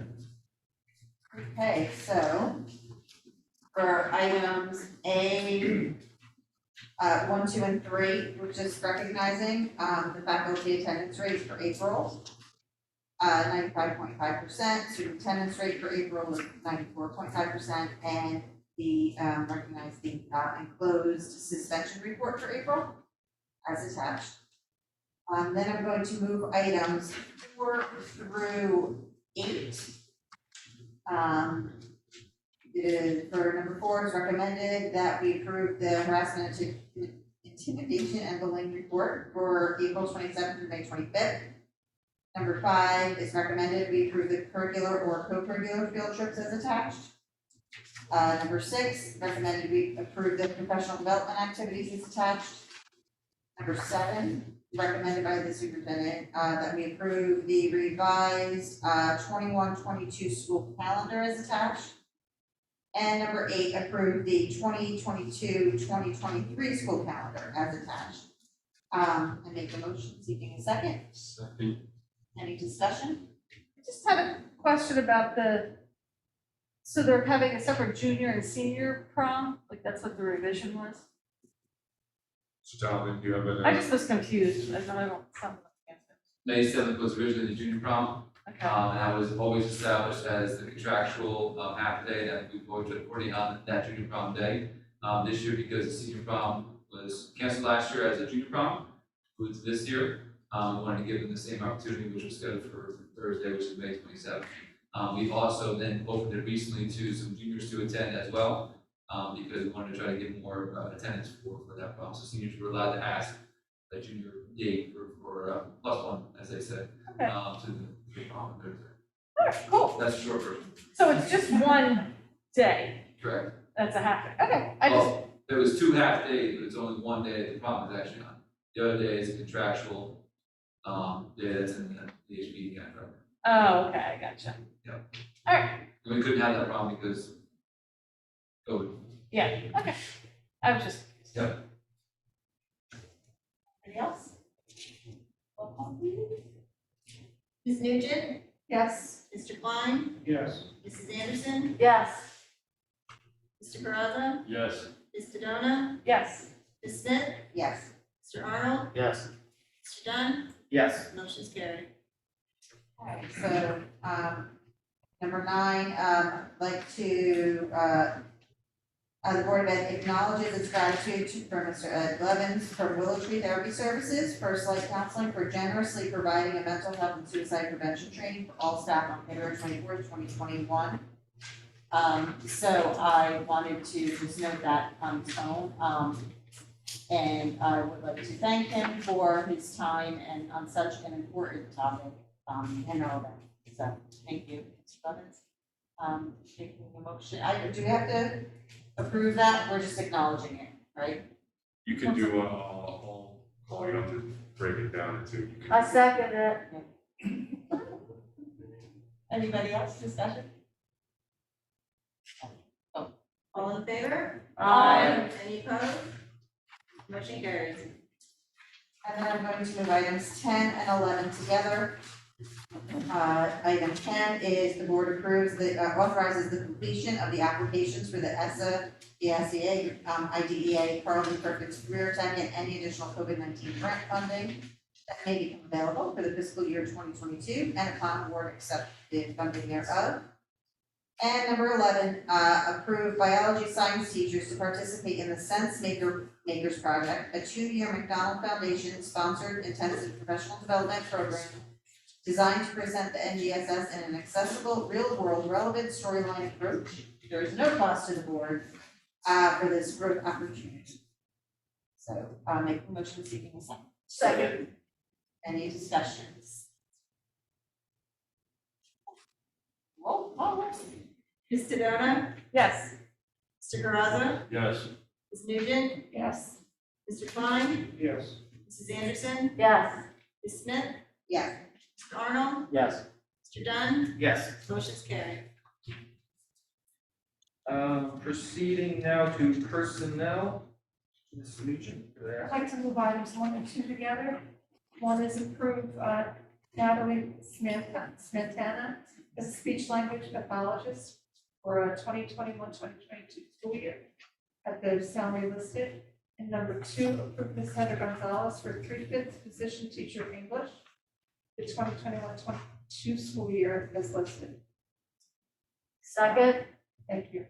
Okay, so for items A, 1, 2, and 3, we're just recognizing the faculty attendance rate for April, 95.5%, student attendance rate for April was 94.5%, and the recognize the enclosed suspension report for April as attached. Then I'm going to move items 4 through 8. For number 4, it's recommended that we approve the harassment, intimidation, and bullying report for April 27th through May 25th. Number 5 is recommended we approve the curricular or co-curricular field trips as attached. Number 6, recommended we approve the professional development activities as attached. Number 7, recommended by the superintendent, that we approve the revised 21-22 school calendar as attached. And number 8, approve the 2022-2023 school calendar as attached. I make the motion, seeking a second. Second. Any discussion? I just had a question about so they're having a separate junior and senior prom, like that's what the revision was? So Jonathan, do you have I a? just was confused, I don't, May 7th was originally the junior prom, okay. and that was always established as the contractual half day that we were already on that junior prom day. This year, because the senior prom was canceled last year as a junior prom, moved to this year. We wanted to give them the same opportunity, which was scheduled for Thursday, which is May 27th. We also then opened it recently to some juniors to attend as well, because we wanted to try to get more attendance for that prom. So seniors were allowed to ask a junior date for +1, as they said, Okay. to the prom on Thursday. All right, cool. That's a short version. So it's just one day, Correct. that's a half day, okay, I just, Well, there was 2 half days, but it's only one day that the prom is actually on. The other day is contractual, day that's in the HB contract. oh, okay, I gotcha. Yep. All right, And we couldn't have that prom because COVID. yeah, okay, I was just. Yep. Anybody else? Roll call, please. Ms. Nugent? Yes. Mr. Klein? Yes. Mrs. Anderson? Yes. Mr. Caraza? Yes. Ms. Sedona? Yes. Ms. Smith? Yes. Mr. Arnold? Yes. Mr. Dunn? Yes. Motion's carried. All right, so, number 9, I'd like to, the Board of Ed acknowledges its gratitude for Mr. Ed Levins from Willow Tree Therapy Services, First Light Counseling, for generously providing a mental health and suicide prevention training for all staff on February 24th, 2021. So I wanted to just note that on its own, and I would like to thank him for his time and on such an important topic, and all that. So, thank you, Mr. Robbins. Making a motion, do we have to approve that, we're just acknowledging it, right? You can do all, you don't have to break it down into. You can- I second it. Anybody else, discussion? Oh, all in favor? Aye. Any opposed? Motion carries. And then I'm going to move items 10 and 11 together. Item 10 is the board approves authorizes the completion of the applications for the ESSA, the SEA, IDEA, Carly Perkins Career Tech, and any additional COVID-19 grant funding that may become available for the fiscal year 2022, and upon award, accept the funding thereof. And number 11, approve biology science teachers to participate in the Sense Makers Project, a 2-year McDonald Foundation sponsored intensive professional development program designed to present the NGSS in an accessible, real-world, relevant storyline approach. There is no cost to the board for this growth opportunity. So, make a motion seeking a second. Second. Any discussions? Roll call. Ms. Sedona? Yes. Mr. Caraza? Yes. Ms. Nugent? Yes. Mr. Klein? Yes. Mrs. Anderson? Yes. Ms. Smith? Yes. Mr. Arnold? Yes. Mr. Dunn? Yes. Motion's carried. Proceeding now to personnel. Ms. Nugent, I'd like to move items 1 and 2 together. One is approve Natalie Smithana as a speech language pathologist for a 2021-2022 school year at the salary listed. And number 2, approve Ms. Heather Gonzalez for 3/5 position teacher of English, the 2021-22 school year as listed. Second. Thank you.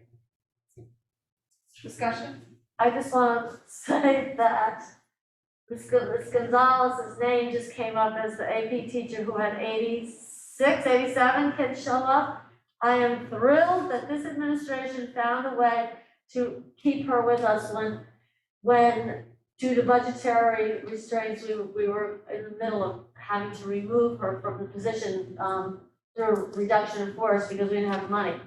Discussion? I just want to say that Ms. Gonzalez's name just came up as the AP teacher who had 86, 87 kids show up. I am thrilled that this administration found a way to keep her with us when due to budgetary restraints, we were in the middle of having to remove her from the position through reduction in force because we didn't have money.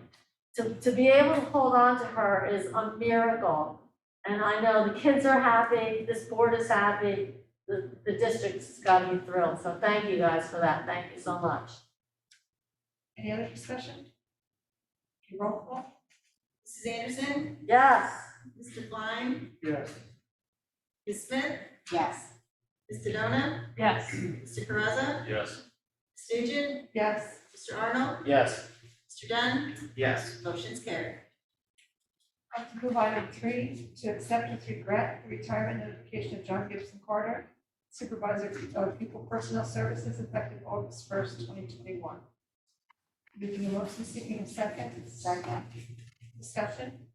To be able to hold on to her is a miracle. And I know the kids are happy, this board is happy, the district's got to be thrilled. So thank you guys for that. Thank you so much. Any other discussion? Roll call? Mrs. Anderson? Yes. Mr. Klein? Yes. Ms. Smith? Yes. Ms. Sedona? Yes. Mr. Caraza? Yes. Ms. Nugent? Yes. Mr. Arnold? Yes. Mr. Dunn? Yes. Motion's carried. I'd like to move item 3 to accept with regret the retirement notification of John Gibson Carter, Supervisor of People Personnel Services, effective August 1st, 2021. Making a motion seeking a second. Second. Discussion?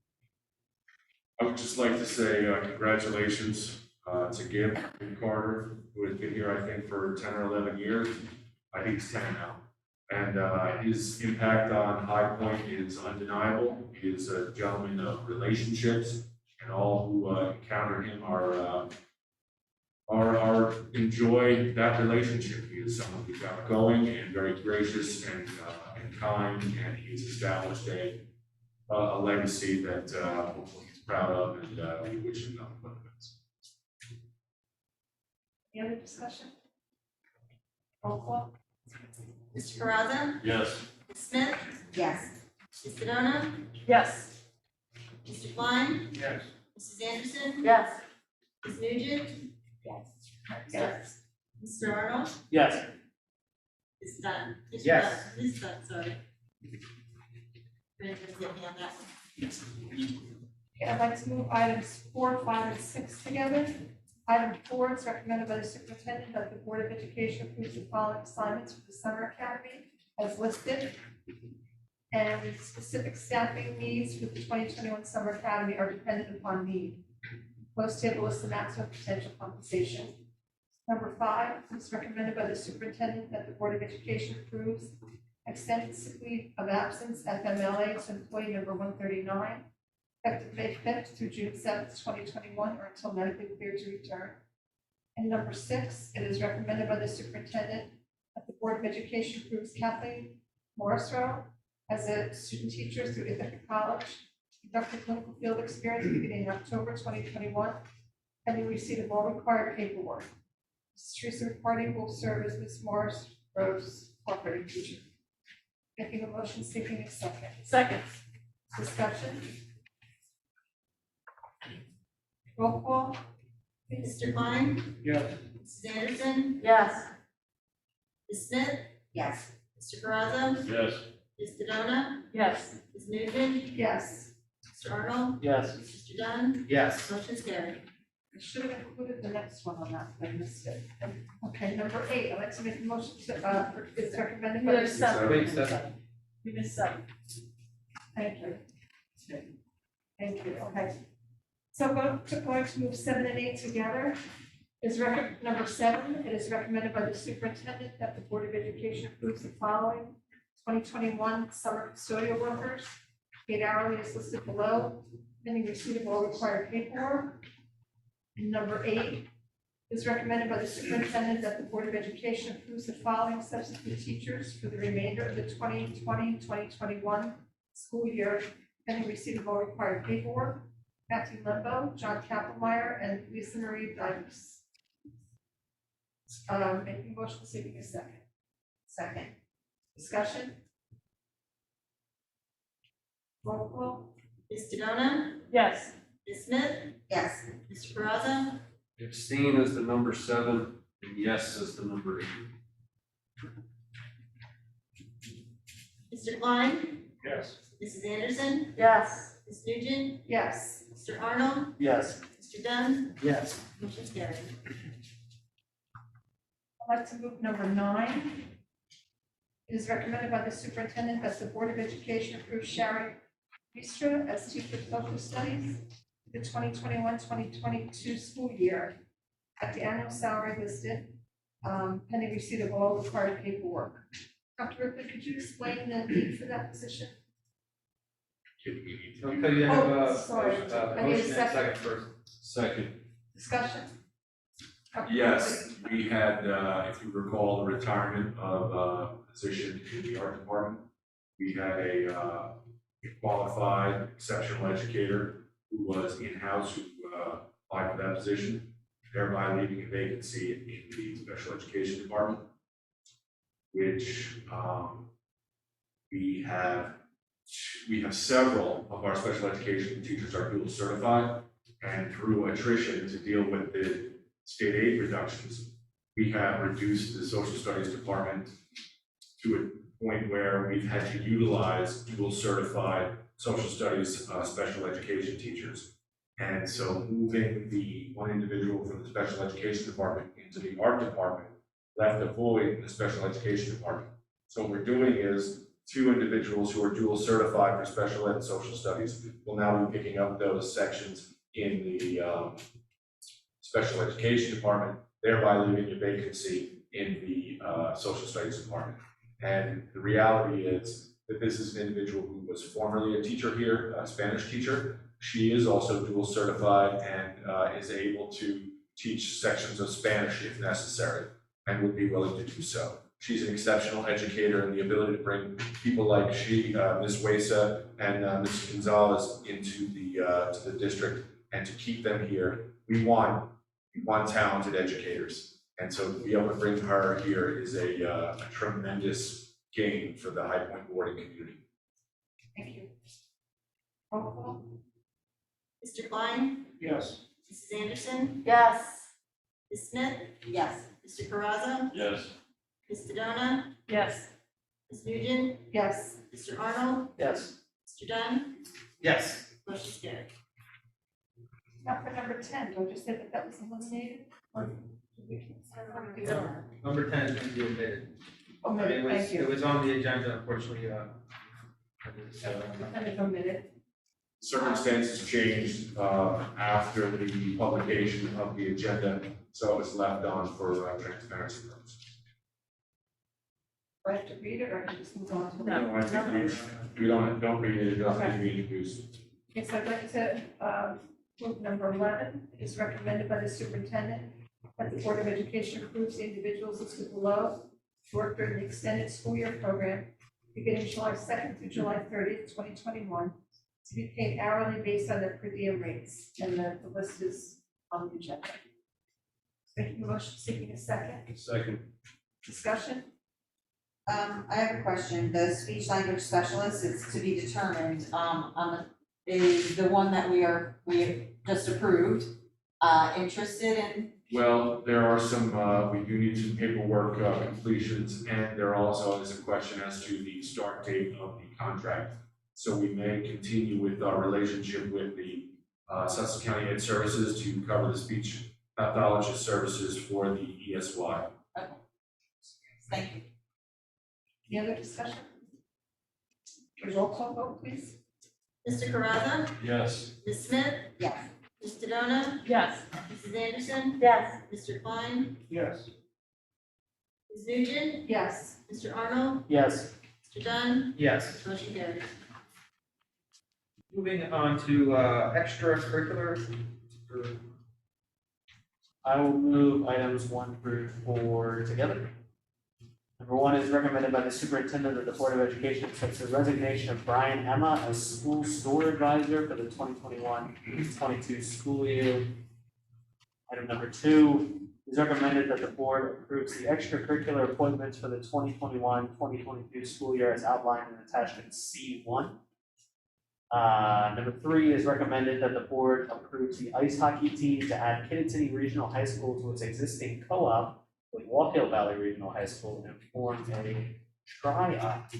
I would just like to say congratulations to Gib Carter, who has been here, I think, for 10 or 11 years. I think it's 10 now. And his impact on High Point is undeniable. He is a gentleman of relationships, and all who encounter him are enjoy that relationship. He is someone who's outgoing and very gracious and kind, and he's established a legacy that hopefully he's proud of, and we wish him nothing but the best. Any other discussion? Roll call? Mr. Caraza? Yes. Ms. Smith? Yes. Ms. Sedona? Yes. Mr. Klein? Yes. Mrs. Anderson? Yes. Ms. Nugent? Yes. Yes. Mr. Arnold? Yes. Ms. Dunn? Yes. Ms. Dunn, sorry. Brandon's getting me on that one. Okay, I'd like to move items 4, 5, and 6 together. Item 4, it's recommended by the superintendent that the Board of Education approves the following assignments for the summer academy as listed. And specific staffing needs for the 2021 summer academy are dependent upon need. Post table lists the maximum potential compensation. Number 5, it's recommended by the superintendent that the Board of Education approves extended sick leave of absence FMLA to employee number 139. Effective May 5th through June 7th, 2021, or until medically cleared to return. And number 6, it is recommended by the superintendent that the Board of Education approves Kathleen Morrisroe as a student teacher through Ithaca College, conducted clinical field experience beginning in October 2021, pending receipt of all required paperwork. Mrs. Teresa Riccardi will serve as Ms. Morrisroe's cooperating teacher. Making a motion, seeking a second. Second. Discussion. Roll call. Mr. Klein? Yes. Mrs. Anderson? Yes. Ms. Smith? Yes. Mr. Caraza? Yes. Ms. Sedona? Yes. Ms. Nugent? Yes. Mr. Arnold? Yes. Mr. Dunn? Yes. Motion is carried. I should have included the next one on that, I missed it. Okay, number 8, I'd like to make a motion to, it's recommended by the. There's 7. Wait, 7. We missed 7. Thank you. Thank you, okay. So going to move 7 and 8 together. Is number 7, it is recommended by the superintendent that the Board of Education approves the following 2021 summer custodial workers, paid hourly as listed below, pending receipt of all required paperwork. And number 8, is recommended by the superintendent that the Board of Education approves the following substitute teachers for the remainder of the 2020-2021 school year, pending receipt of all required paperwork. Matthew Lembo, John Kappelmeyer, and Lisa Marie Divers. Making a motion, seeking a second. Second. Discussion. Roll call. Ms. Sedona? Yes. Ms. Smith? Yes. Mr. Caraza? Abstain as the number 7, and yes as the number 8. Mr. Klein? Yes. Mrs. Anderson? Yes. Ms. Nugent? Yes. Mr. Arnold? Yes. Mr. Dunn? Yes. Motion is carried. I'd like to move number 9. It is recommended by the superintendent that the Board of Education approve Sharon Ristra as teacher of social studies for the 2021-2022 school year at the annual salary listed, pending receipt of all required paperwork. Dr. Ripley, could you explain the need for that position? Okay, you have Oh, a sorry. motion I need a and a second. second first. Second. Discussion? Dr. Yes, Ripley? we had, if you recall, the retirement of a position in the art department. We had a qualified exceptional educator who was in-house, who applied for that position, thereby leaving a vacancy in the special education department, which we have several of our special education teachers are dual certified, and through attrition to deal with the state aid reductions, we have reduced the social studies department to a point where we've had to utilize dual certified social studies special education teachers. And so moving the one individual from the special education department into the art department left a void in the special education department. So what we're doing is 2 individuals who are dual certified for special ed and social studies will now be picking up those sections in the special education department, thereby leaving a vacancy in the social studies department. And the reality is that this is an individual who was formerly a teacher here, a Spanish teacher. She is also dual certified and is able to teach sections of Spanish if necessary, and would be willing to do so. She's an exceptional educator, and the ability to bring people like Ms. Wesa and Ms. Gonzalez into to the district and to keep them here. We want talented educators, and so to be able to bring her here is a tremendous gain for the High Point boarding community. Thank you. Roll call. Mr. Klein? Yes. Mrs. Anderson? Yes. Ms. Smith? Yes. Mr. Caraza? Yes. Ms. Sedona? Yes. Ms. Nugent? Yes. Mr. Arnold? Yes. Mr. Dunn? Yes. Motion is carried. Now for number 10, do I just say that was eliminated? Or did we consider that? Number 10 is going to be omitted. I mean, Omitted, thank it you. was on the agenda, unfortunately, And it's omitted. Circumstances changed after the publication of the agenda, so it was left on for transparency purposes. Do I have to read it, or can I just move on to the No, I think we don't read it, it doesn't need to be introduced. Yes, I'd like to move number 11. It is recommended by the superintendent that the Board of Education approves the individuals listed below to work during the extended school year program beginning July 2nd through July 30th, 2021, to be paid hourly based on their per diem rates, and the list is on the agenda. Making a motion, seeking a second. Second. Discussion? I have a question. The speech language specialist is to be determined, is the one that we just approved, interested in? Well, there are some, we do need some paperwork completions, and there also is a question as to the start date of the contract. So we may continue with our relationship with the Sussex County Ed Services to cover the speech pathologist services for the ESY. Okay. Thank you. Any other discussion? Roll call vote, please. Mr. Caraza? Yes. Ms. Smith? Yes. Ms. Sedona? Yes. Mrs. Anderson? Yes. Mr. Klein? Yes. Ms. Nugent? Yes. Mr. Arnold? Yes. Mr. Dunn? Yes. Motion carries. Moving on to extracurricular. I will move items 1 through 4 together. Number 1 is recommended by the superintendent that the Board of Education accepts the resignation of Brian Emma as school store advisor for the 2021-22 school year. Item number 2 is recommended that the board approves the extracurricular appointments for the 2021-2022 school year as outlined in attachment C1. Number 3 is recommended that the board approves the ice hockey team to add Kinnett City Regional High School to its existing co-op with Walk Hill Valley Regional High School and form a tri-op.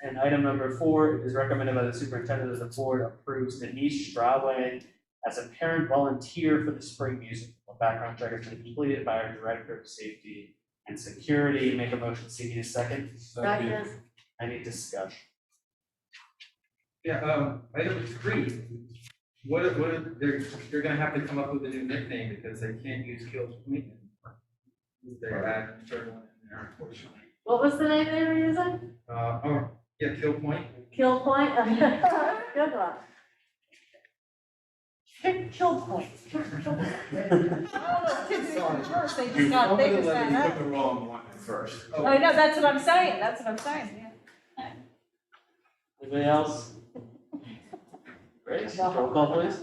And item number 4, it is recommended by the superintendent that the board approves Denise Strawway as a parent volunteer for the spring music. A background check has been completed by our Director of Safety and Security. Make a motion seeking a second. Second. Any discussion? Yeah, item 3. They're gonna have to come up with a new nickname because they can't use Kill's Point anymore. They're adding a third one in there, unfortunately. What was the name they were using? Kill Point. Kill Point? Good one. Kill Point. You put the wrong one in first. Oh, no, that's what I'm saying, yeah. Anybody else? Grace, roll call please.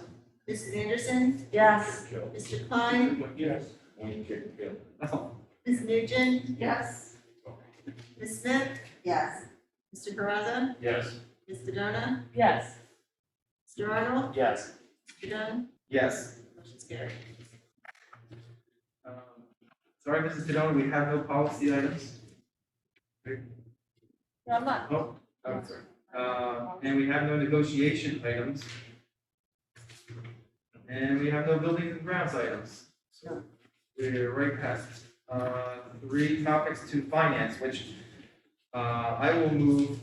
Mrs. Anderson? Yes. Mr. Klein? Yes. Ms. Nugent? Yes. Ms. Smith? Yes. Mr. Caraza? Yes. Ms. Sedona? Yes. Mr. Arnold? Yes. Mr. Dunn? Yes. Motion's carried. Sorry, Mrs. Sedona, we have no policy items. No, I'm not. Oh, sorry. And we have no negotiation items. And we have no buildings and grounds items. So we're right past 3 topics to finance, which I will move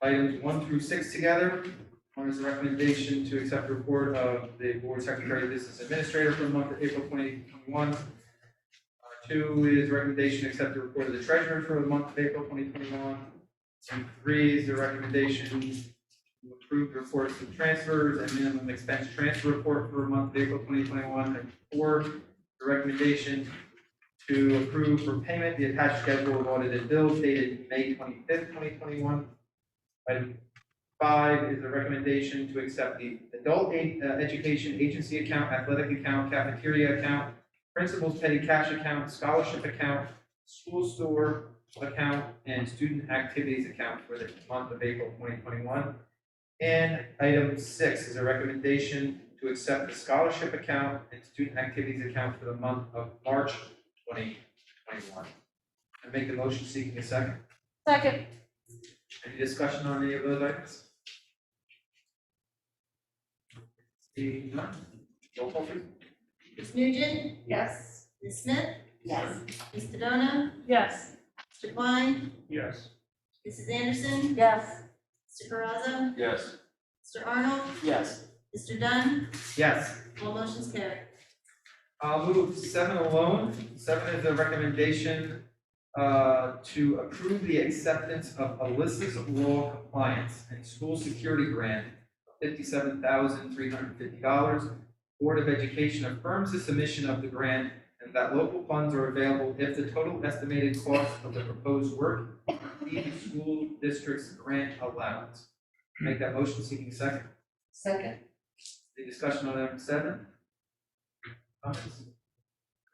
items 1 through 6 together. 1 is a recommendation to accept the report of the Board Secretary Business Administrator for the month of April 2021. 2 is recommendation to accept the report of the Treasurer for the month of April 2021. And 3 is the recommendation to approve the reports of transfers and minimum expense transfer report for the month of April 2021. And 4, the recommendation to approve for payment the attached schedule of audited bills dated May 25th, 2021. Item 5 is a recommendation to accept the adult education agency account, athletic account, cafeteria account, principal's petty cash account, scholarship account, school store account, and student activities account for the month of April 2021. And item 6 is a recommendation to accept the scholarship account and student activities account for the month of March 2021. I make the motion seeking a second. Second. Any discussion on any of those items? Seeing none, roll call please. Ms. Nugent? Yes. Ms. Smith? Yes. Ms. Sedona? Yes. Mr. Klein? Yes. Mrs. Anderson? Yes. Mr. Caraza? Yes. Mr. Arnold? Yes. Mr. Dunn? Yes. All motions carried. I'll move 7 alone. 7 is a recommendation to approve the acceptance of Alyssa's Law Compliance and School Security Grant of $57,350. Board of Education affirms the submission of the grant and that local funds are available if the total estimated cost of the proposed work exceeds the school district's grant allowance. Make that motion, seeking a second. Second. Any discussion on item 7? Comments?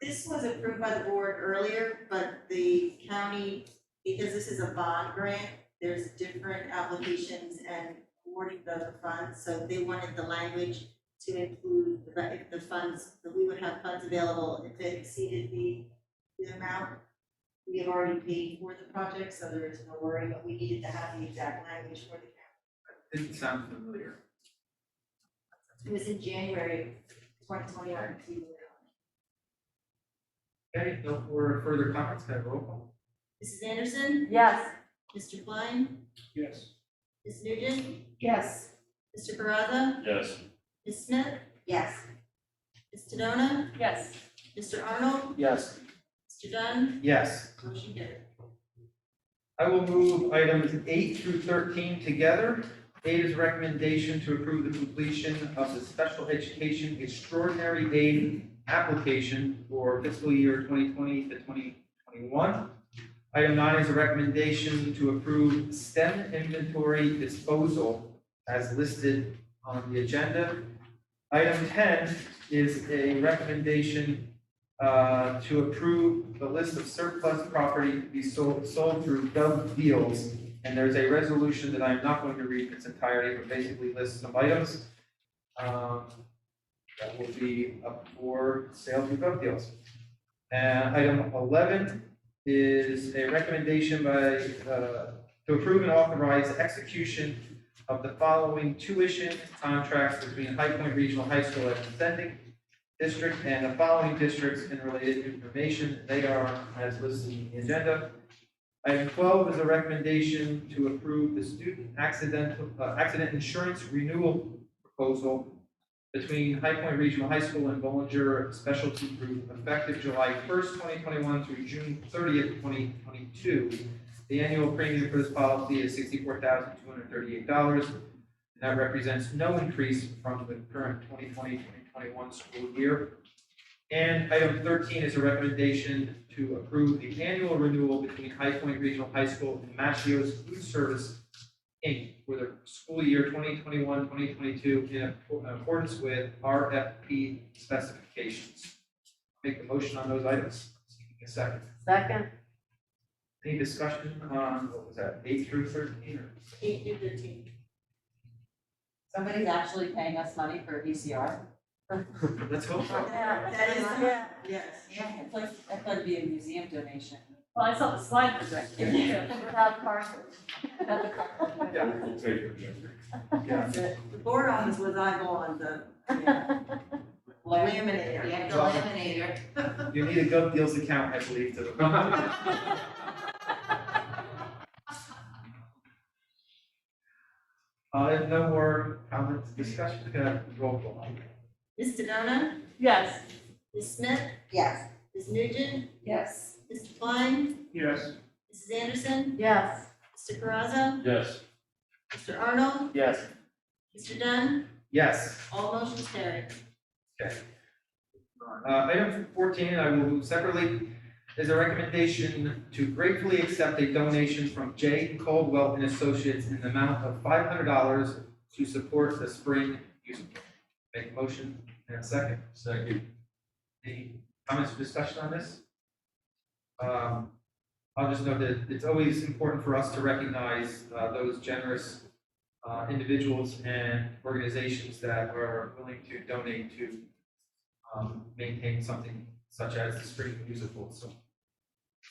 This was approved by the board earlier, but the county, because this is a bond grant, there's different applications and awarding the funds, so they wanted the language to include if the funds, that we would have funds available if it exceeded the amount. We have already paid for the project, so there is no worry, but we needed to have the exact language for the county. Didn't sound familiar. It was in January 2021. Okay, no more further comments, can I have a roll call? Mrs. Anderson? Yes. Mr. Klein? Yes. Ms. Nugent? Yes. Mr. Caraza? Yes. Ms. Smith? Yes. Ms. Tadona? Yes. Mr. Arnold? Yes. Mr. Dunn? Yes. Motion carried. I will move items 8 through 13 together. 8 is a recommendation to approve the completion of the special education extraordinary aid application for fiscal year 2020 to 2021. Item 9 is a recommendation to approve STEM inventory disposal as listed on the agenda. Item 10 is a recommendation to approve the list of surplus property to be sold through Gov Deals. And there's a resolution that I'm not going to read in its entirety, but basically lists some items that will be up for sale through Gov Deals. And item 11 is a recommendation to approve and authorize execution of the following tuition contracts between High Point Regional High School as ascending district and the following districts and related information. They are as listed in the agenda. Item 12 is a recommendation to approve the student accident insurance renewal proposal between High Point Regional High School and Bollinger Specialty Group effective July 1st, 2021 through June 30th, 2022. The annual premium for this policy is $64,238, and that represents no increase from the current 2020-2021 school year. And item 13 is a recommendation to approve the annual renewal between High Point Regional High School and Machios Food Service, Inc. for the school year 2021-2022 in accordance with RFP specifications. Make the motion on those items. Seeking a second. Second. Any discussion on, what was that, 8 through 13? Or? 8 through 13. Somebody's actually paying us money for VCR. Let's hope so. That is, Yeah. yes. Yeah, it's like, I thought it'd be a museum donation. Well, I saw the slide projector without cartridge. Yeah. We'll take it, Jeffrey. Yeah. The board office was eyeballing the laminator. Yeah, the laminator. You need a Gov Deals account, I believe, to. If no more comments, discussion, can I have a roll call? Ms. Tadona? Yes. Ms. Smith? Yes. Ms. Nugent? Yes. Mr. Klein? Yes. Mrs. Anderson? Yes. Mr. Caraza? Yes. Mr. Arnold? Yes. Mr. Dunn? Yes. All motions carried. Okay. Item 14, I will move separately, is a recommendation to gratefully accept a donation from J. Caldwell and Associates in the amount of $500 to support the spring music. Make a motion and a second. Second. Any comments or discussion on this? I'll just note that it's always important for us to recognize those generous individuals and organizations that are willing to donate to maintain something such as the spring musical. So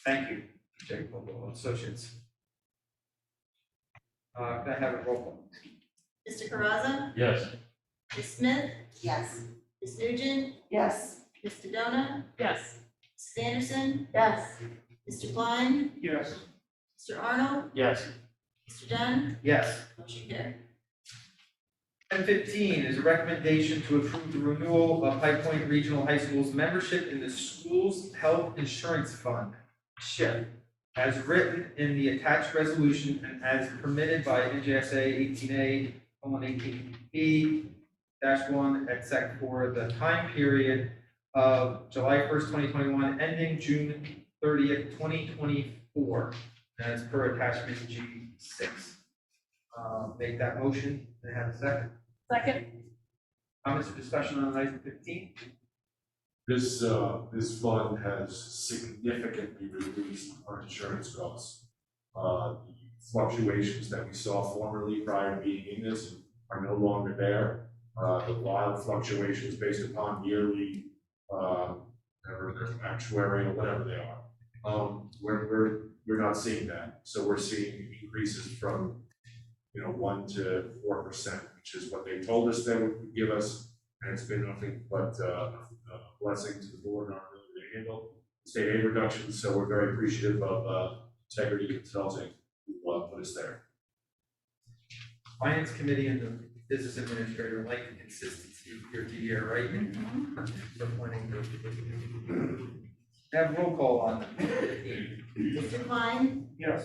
thank you, J. Caldwell and Associates. Can I have a roll call? Mr. Caraza? Yes. Ms. Smith? Yes. Ms. Nugent? Yes. Ms. Tadona? Yes. Mrs. Anderson? Yes. Mr. Klein? Yes. Mr. Arnold? Yes. Mr. Dunn? Yes. Motion carried. Item 15 is a recommendation to approve the renewal of High Point Regional High School's membership in the School's Health Insurance Fund, SHIP, as written in the attached resolution and as permitted by NJSA 18A:18B-1 at Sec 4, the time period of July 1st, 2021, ending June 30th, 2024, as per attachment G6. Make that motion and have a second. Second. Comments or discussion on item 15? This fund has significantly reduced our insurance costs. The fluctuations that we saw formerly prior to being in this are no longer there. The wild fluctuations based upon yearly, or actuarial, whatever they are. We're not seeing that. So we're seeing increases from, 1 to 4%, which is what they told us they would give us. And it's been nothing but a blessing to the board and our ability to handle state aid reductions. So we're very appreciative of Integrity Consulting who put us there. Finance Committee and the Business Administrator like the consistency year to year, right? For planning. Have roll call on them. Mr. Klein? Yes.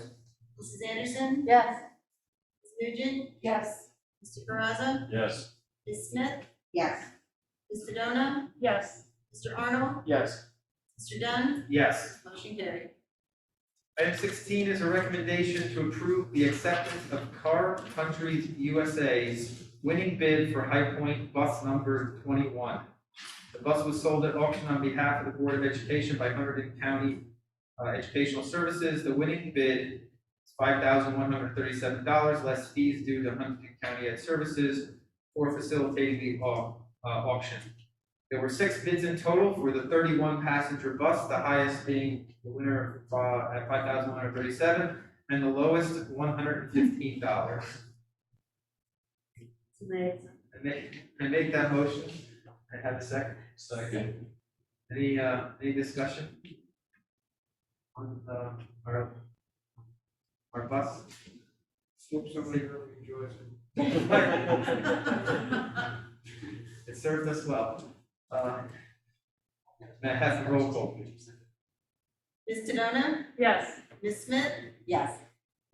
Mrs. Anderson? Yes. Ms. Nugent? Yes. Mr. Caraza? Yes. Ms. Smith? Yes. Ms. Sedona? Yes. Mr. Arnold? Yes. Mr. Dunn? Yes. Motion carried. Item 16 is a recommendation to approve the acceptance of Car Countries USA's winning bid for High Point bus number 21. The bus was sold at auction on behalf of the Board of Education by Hunterdon County Educational Services. The winning bid is $5,137 less fees due to Hunterdon County Ed Services for facilitating the auction. There were 6 bids in total for the 31-passenger bus, the highest being the winner at $5,137 and the lowest $115. It's amazing. I make that motion. I have a second. Second. Any discussion on our bus? Hope somebody really enjoys it. It served us well. May I have the roll call, please? Ms. Sedona? Yes. Ms. Smith? Yes.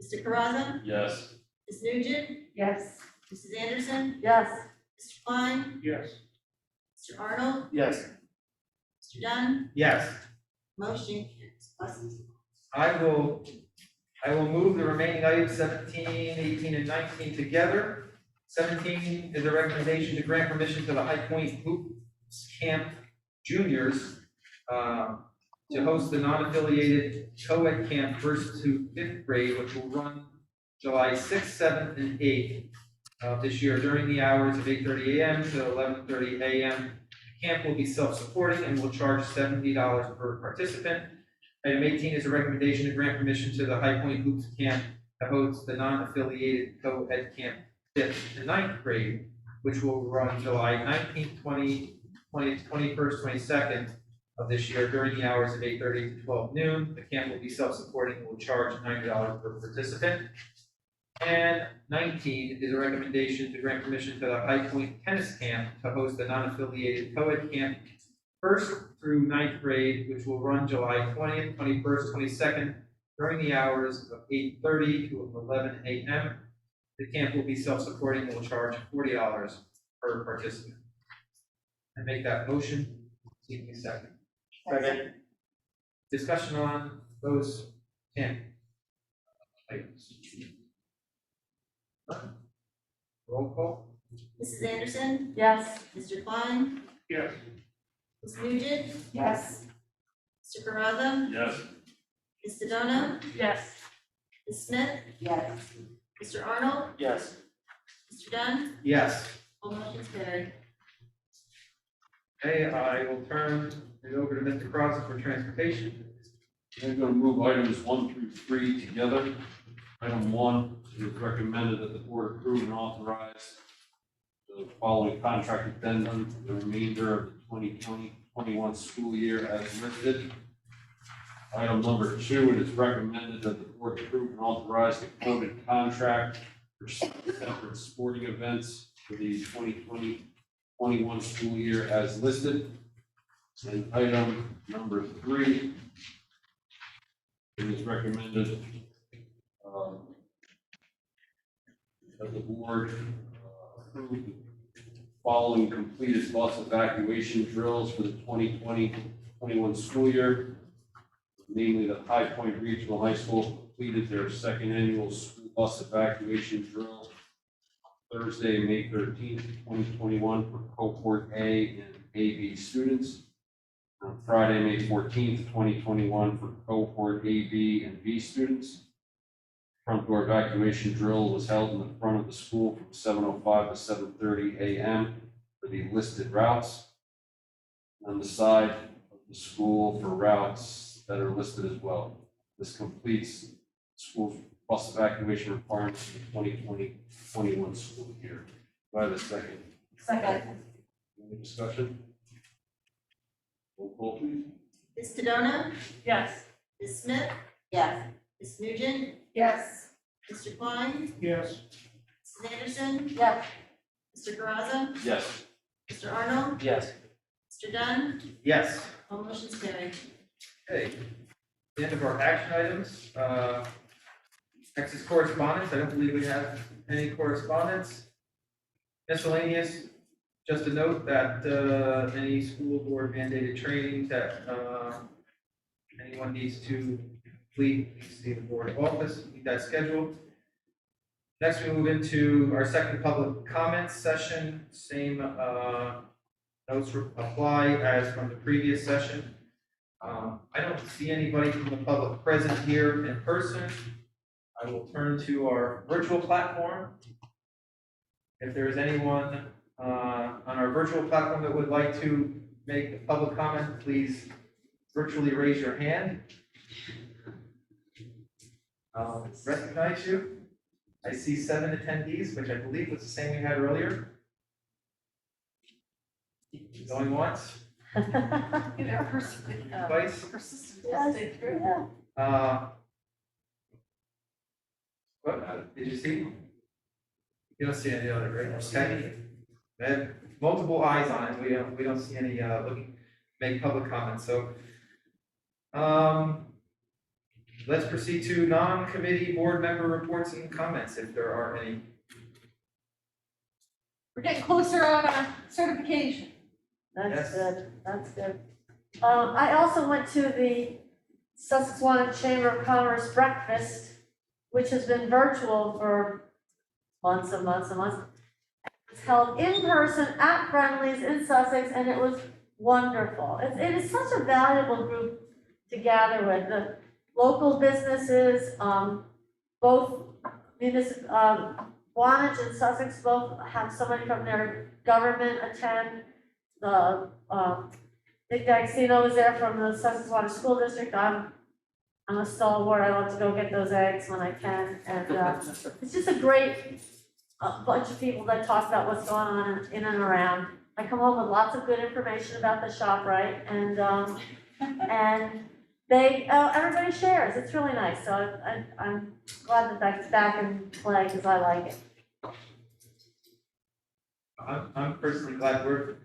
Mr. Caraza? Yes. Ms. Nugent? Yes. Mrs. Anderson? Yes. Mr. Klein? Yes. Mr. Arnold? Yes. Mr. Dunn? Yes. Motion carries. Buses. I will move the remaining items 17, 18, and 19 together. 17 is a recommendation to grant permission to the High Point Hoops Camp Juniors to host the non-affiliated co-ed camp 1st to 5th grade, which will run July 6th, 7th, and 8th this year during the hours of 8:30 a.m. to 11:30 a.m. The camp will be self-supporting and will charge $70 per participant. Item 18 is a recommendation to grant permission to the High Point Hoops Camp to host the non-affiliated co-ed camp 5th and 9th grade, which will run July 19th, 20th, 21st, 22nd of this year during the hours of 8:30 to 12 noon. The camp will be self-supporting and will charge $90 per participant. And 19 is a recommendation to grant permission to the High Point Tennis Camp to host the non-affiliated co-ed camp 1st through 9th grade, which will run July 20th, 21st, 22nd during the hours of 8:30 to 11 a.m. The camp will be self-supporting and will charge $40 per participant. I make that motion. Give me a second. Second. Discussion on those camp items. Roll call. Mrs. Anderson? Yes. Mr. Klein? Yes. Ms. Nugent? Yes. Mr. Caraza? Yes. Ms. Sedona? Yes. Ms. Smith? Yes. Mr. Arnold? Yes. Mr. Dunn? Yes. All motions carried. Okay, I will turn it over to Mr. Crosser for transportation. I'm going to move items 1 through 3 together. Item 1, it is recommended that the board approve and authorize the following contract addendum for the remainder of the 2020-21 school year as listed. Item number 2, it is recommended that the board approve and authorize the quoted contract for separate sporting events for the 2020-21 school year as listed. And item number 3, it is recommended that the board approve following completed bus evacuation drills for the 2020-21 school year. Namely, the High Point Regional High School completed their second annual school bus evacuation drill Thursday, May 13th, 2021 for cohort A and AB students. On Friday, May 14th, 2021 for cohort A, B, and B students. Front door evacuation drill was held in the front of the school from 7:05 to 7:30 a.m. for the listed routes. On the side of the school for routes that are listed as well. This completes school bus evacuation requirements for the 2020-21 school year. Do I have a second? Second. Any discussion? Roll call, please. Ms. Sedona? Yes. Ms. Smith? Yes. Ms. Nugent? Yes. Mr. Klein? Yes. Mrs. Anderson? Yes. Mr. Caraza? Yes. Mr. Arnold? Yes. Mr. Dunn? Yes. All motions carried. Okay. The end of our action items. Next is correspondence. I don't believe we have any correspondence. Miscellaneous, just a note that any school board mandated training that anyone needs to complete, needs to see the board office, need that scheduled. Next, we move into our second public comments session. Same notes apply as from the previous session. I don't see anybody from the public present here in person. I will turn to our virtual platform. If there is anyone on our virtual platform that would like to make a public comment, please virtually raise your hand. I'll recognize you. I see 7 attendees, which I believe was the same we had earlier. Going once, twice. What, did you see? You don't see any other, right? Okay. They have multiple eyes on it. We don't see any looking, make public comments, so. Let's proceed to non-committee board member reports and comments, if there are any. We're getting closer on our certification. That's Yes. good, that's good. I also went to the Susquehanna Chamber of Commerce breakfast, which has been virtual for months and months and months. It's held in person at Friendly's in Sussex, and it was wonderful. It is such a valuable group to gather with. The local businesses, both Wantage and Sussex both have somebody from their government attend. The Nick D'Agostino was there from the Sussex School District. I'm a stalwart. I love to go get those eggs when I can, and it's just a great bunch of people that talk about what's going on in and around. I come home with lots of good information about the ShopRite, and they everybody shares. It's really nice. So I'm glad that that's back in play because I like it. I'm personally glad we're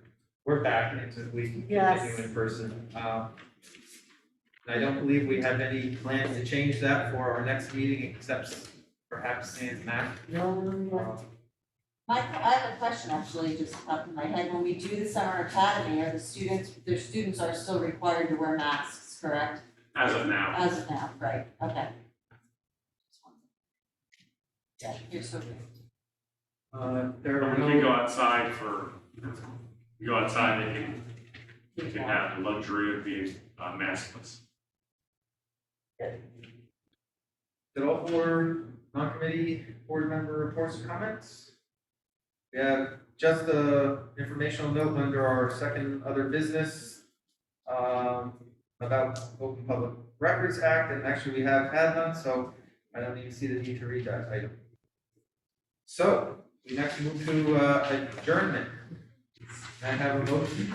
back into we can Yes. continue in person. And I don't believe we have any plans to change that for our next meeting, except perhaps Sans Mac. I have a question actually, just popped in my head. When we do the summer academy, are their students are still required to wear masks, correct? As of now. As of now, right, okay. Yeah, you're so good. There are When we go no, outside they can have the luxury of being maskless. did all 4 non-committee board member reports or comments? We have just the informational note under our second other business, about Open Public Records Act, and actually we have had none, so I don't even see the need to read that item. So, we next move to adjournment. Can I have a motion?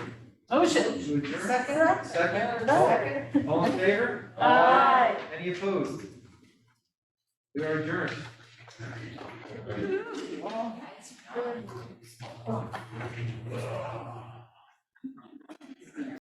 Motion. To adjourn? Second. Second. Second. All in favor? Aye. Any opposed? We are adjourned. Oh, that's good.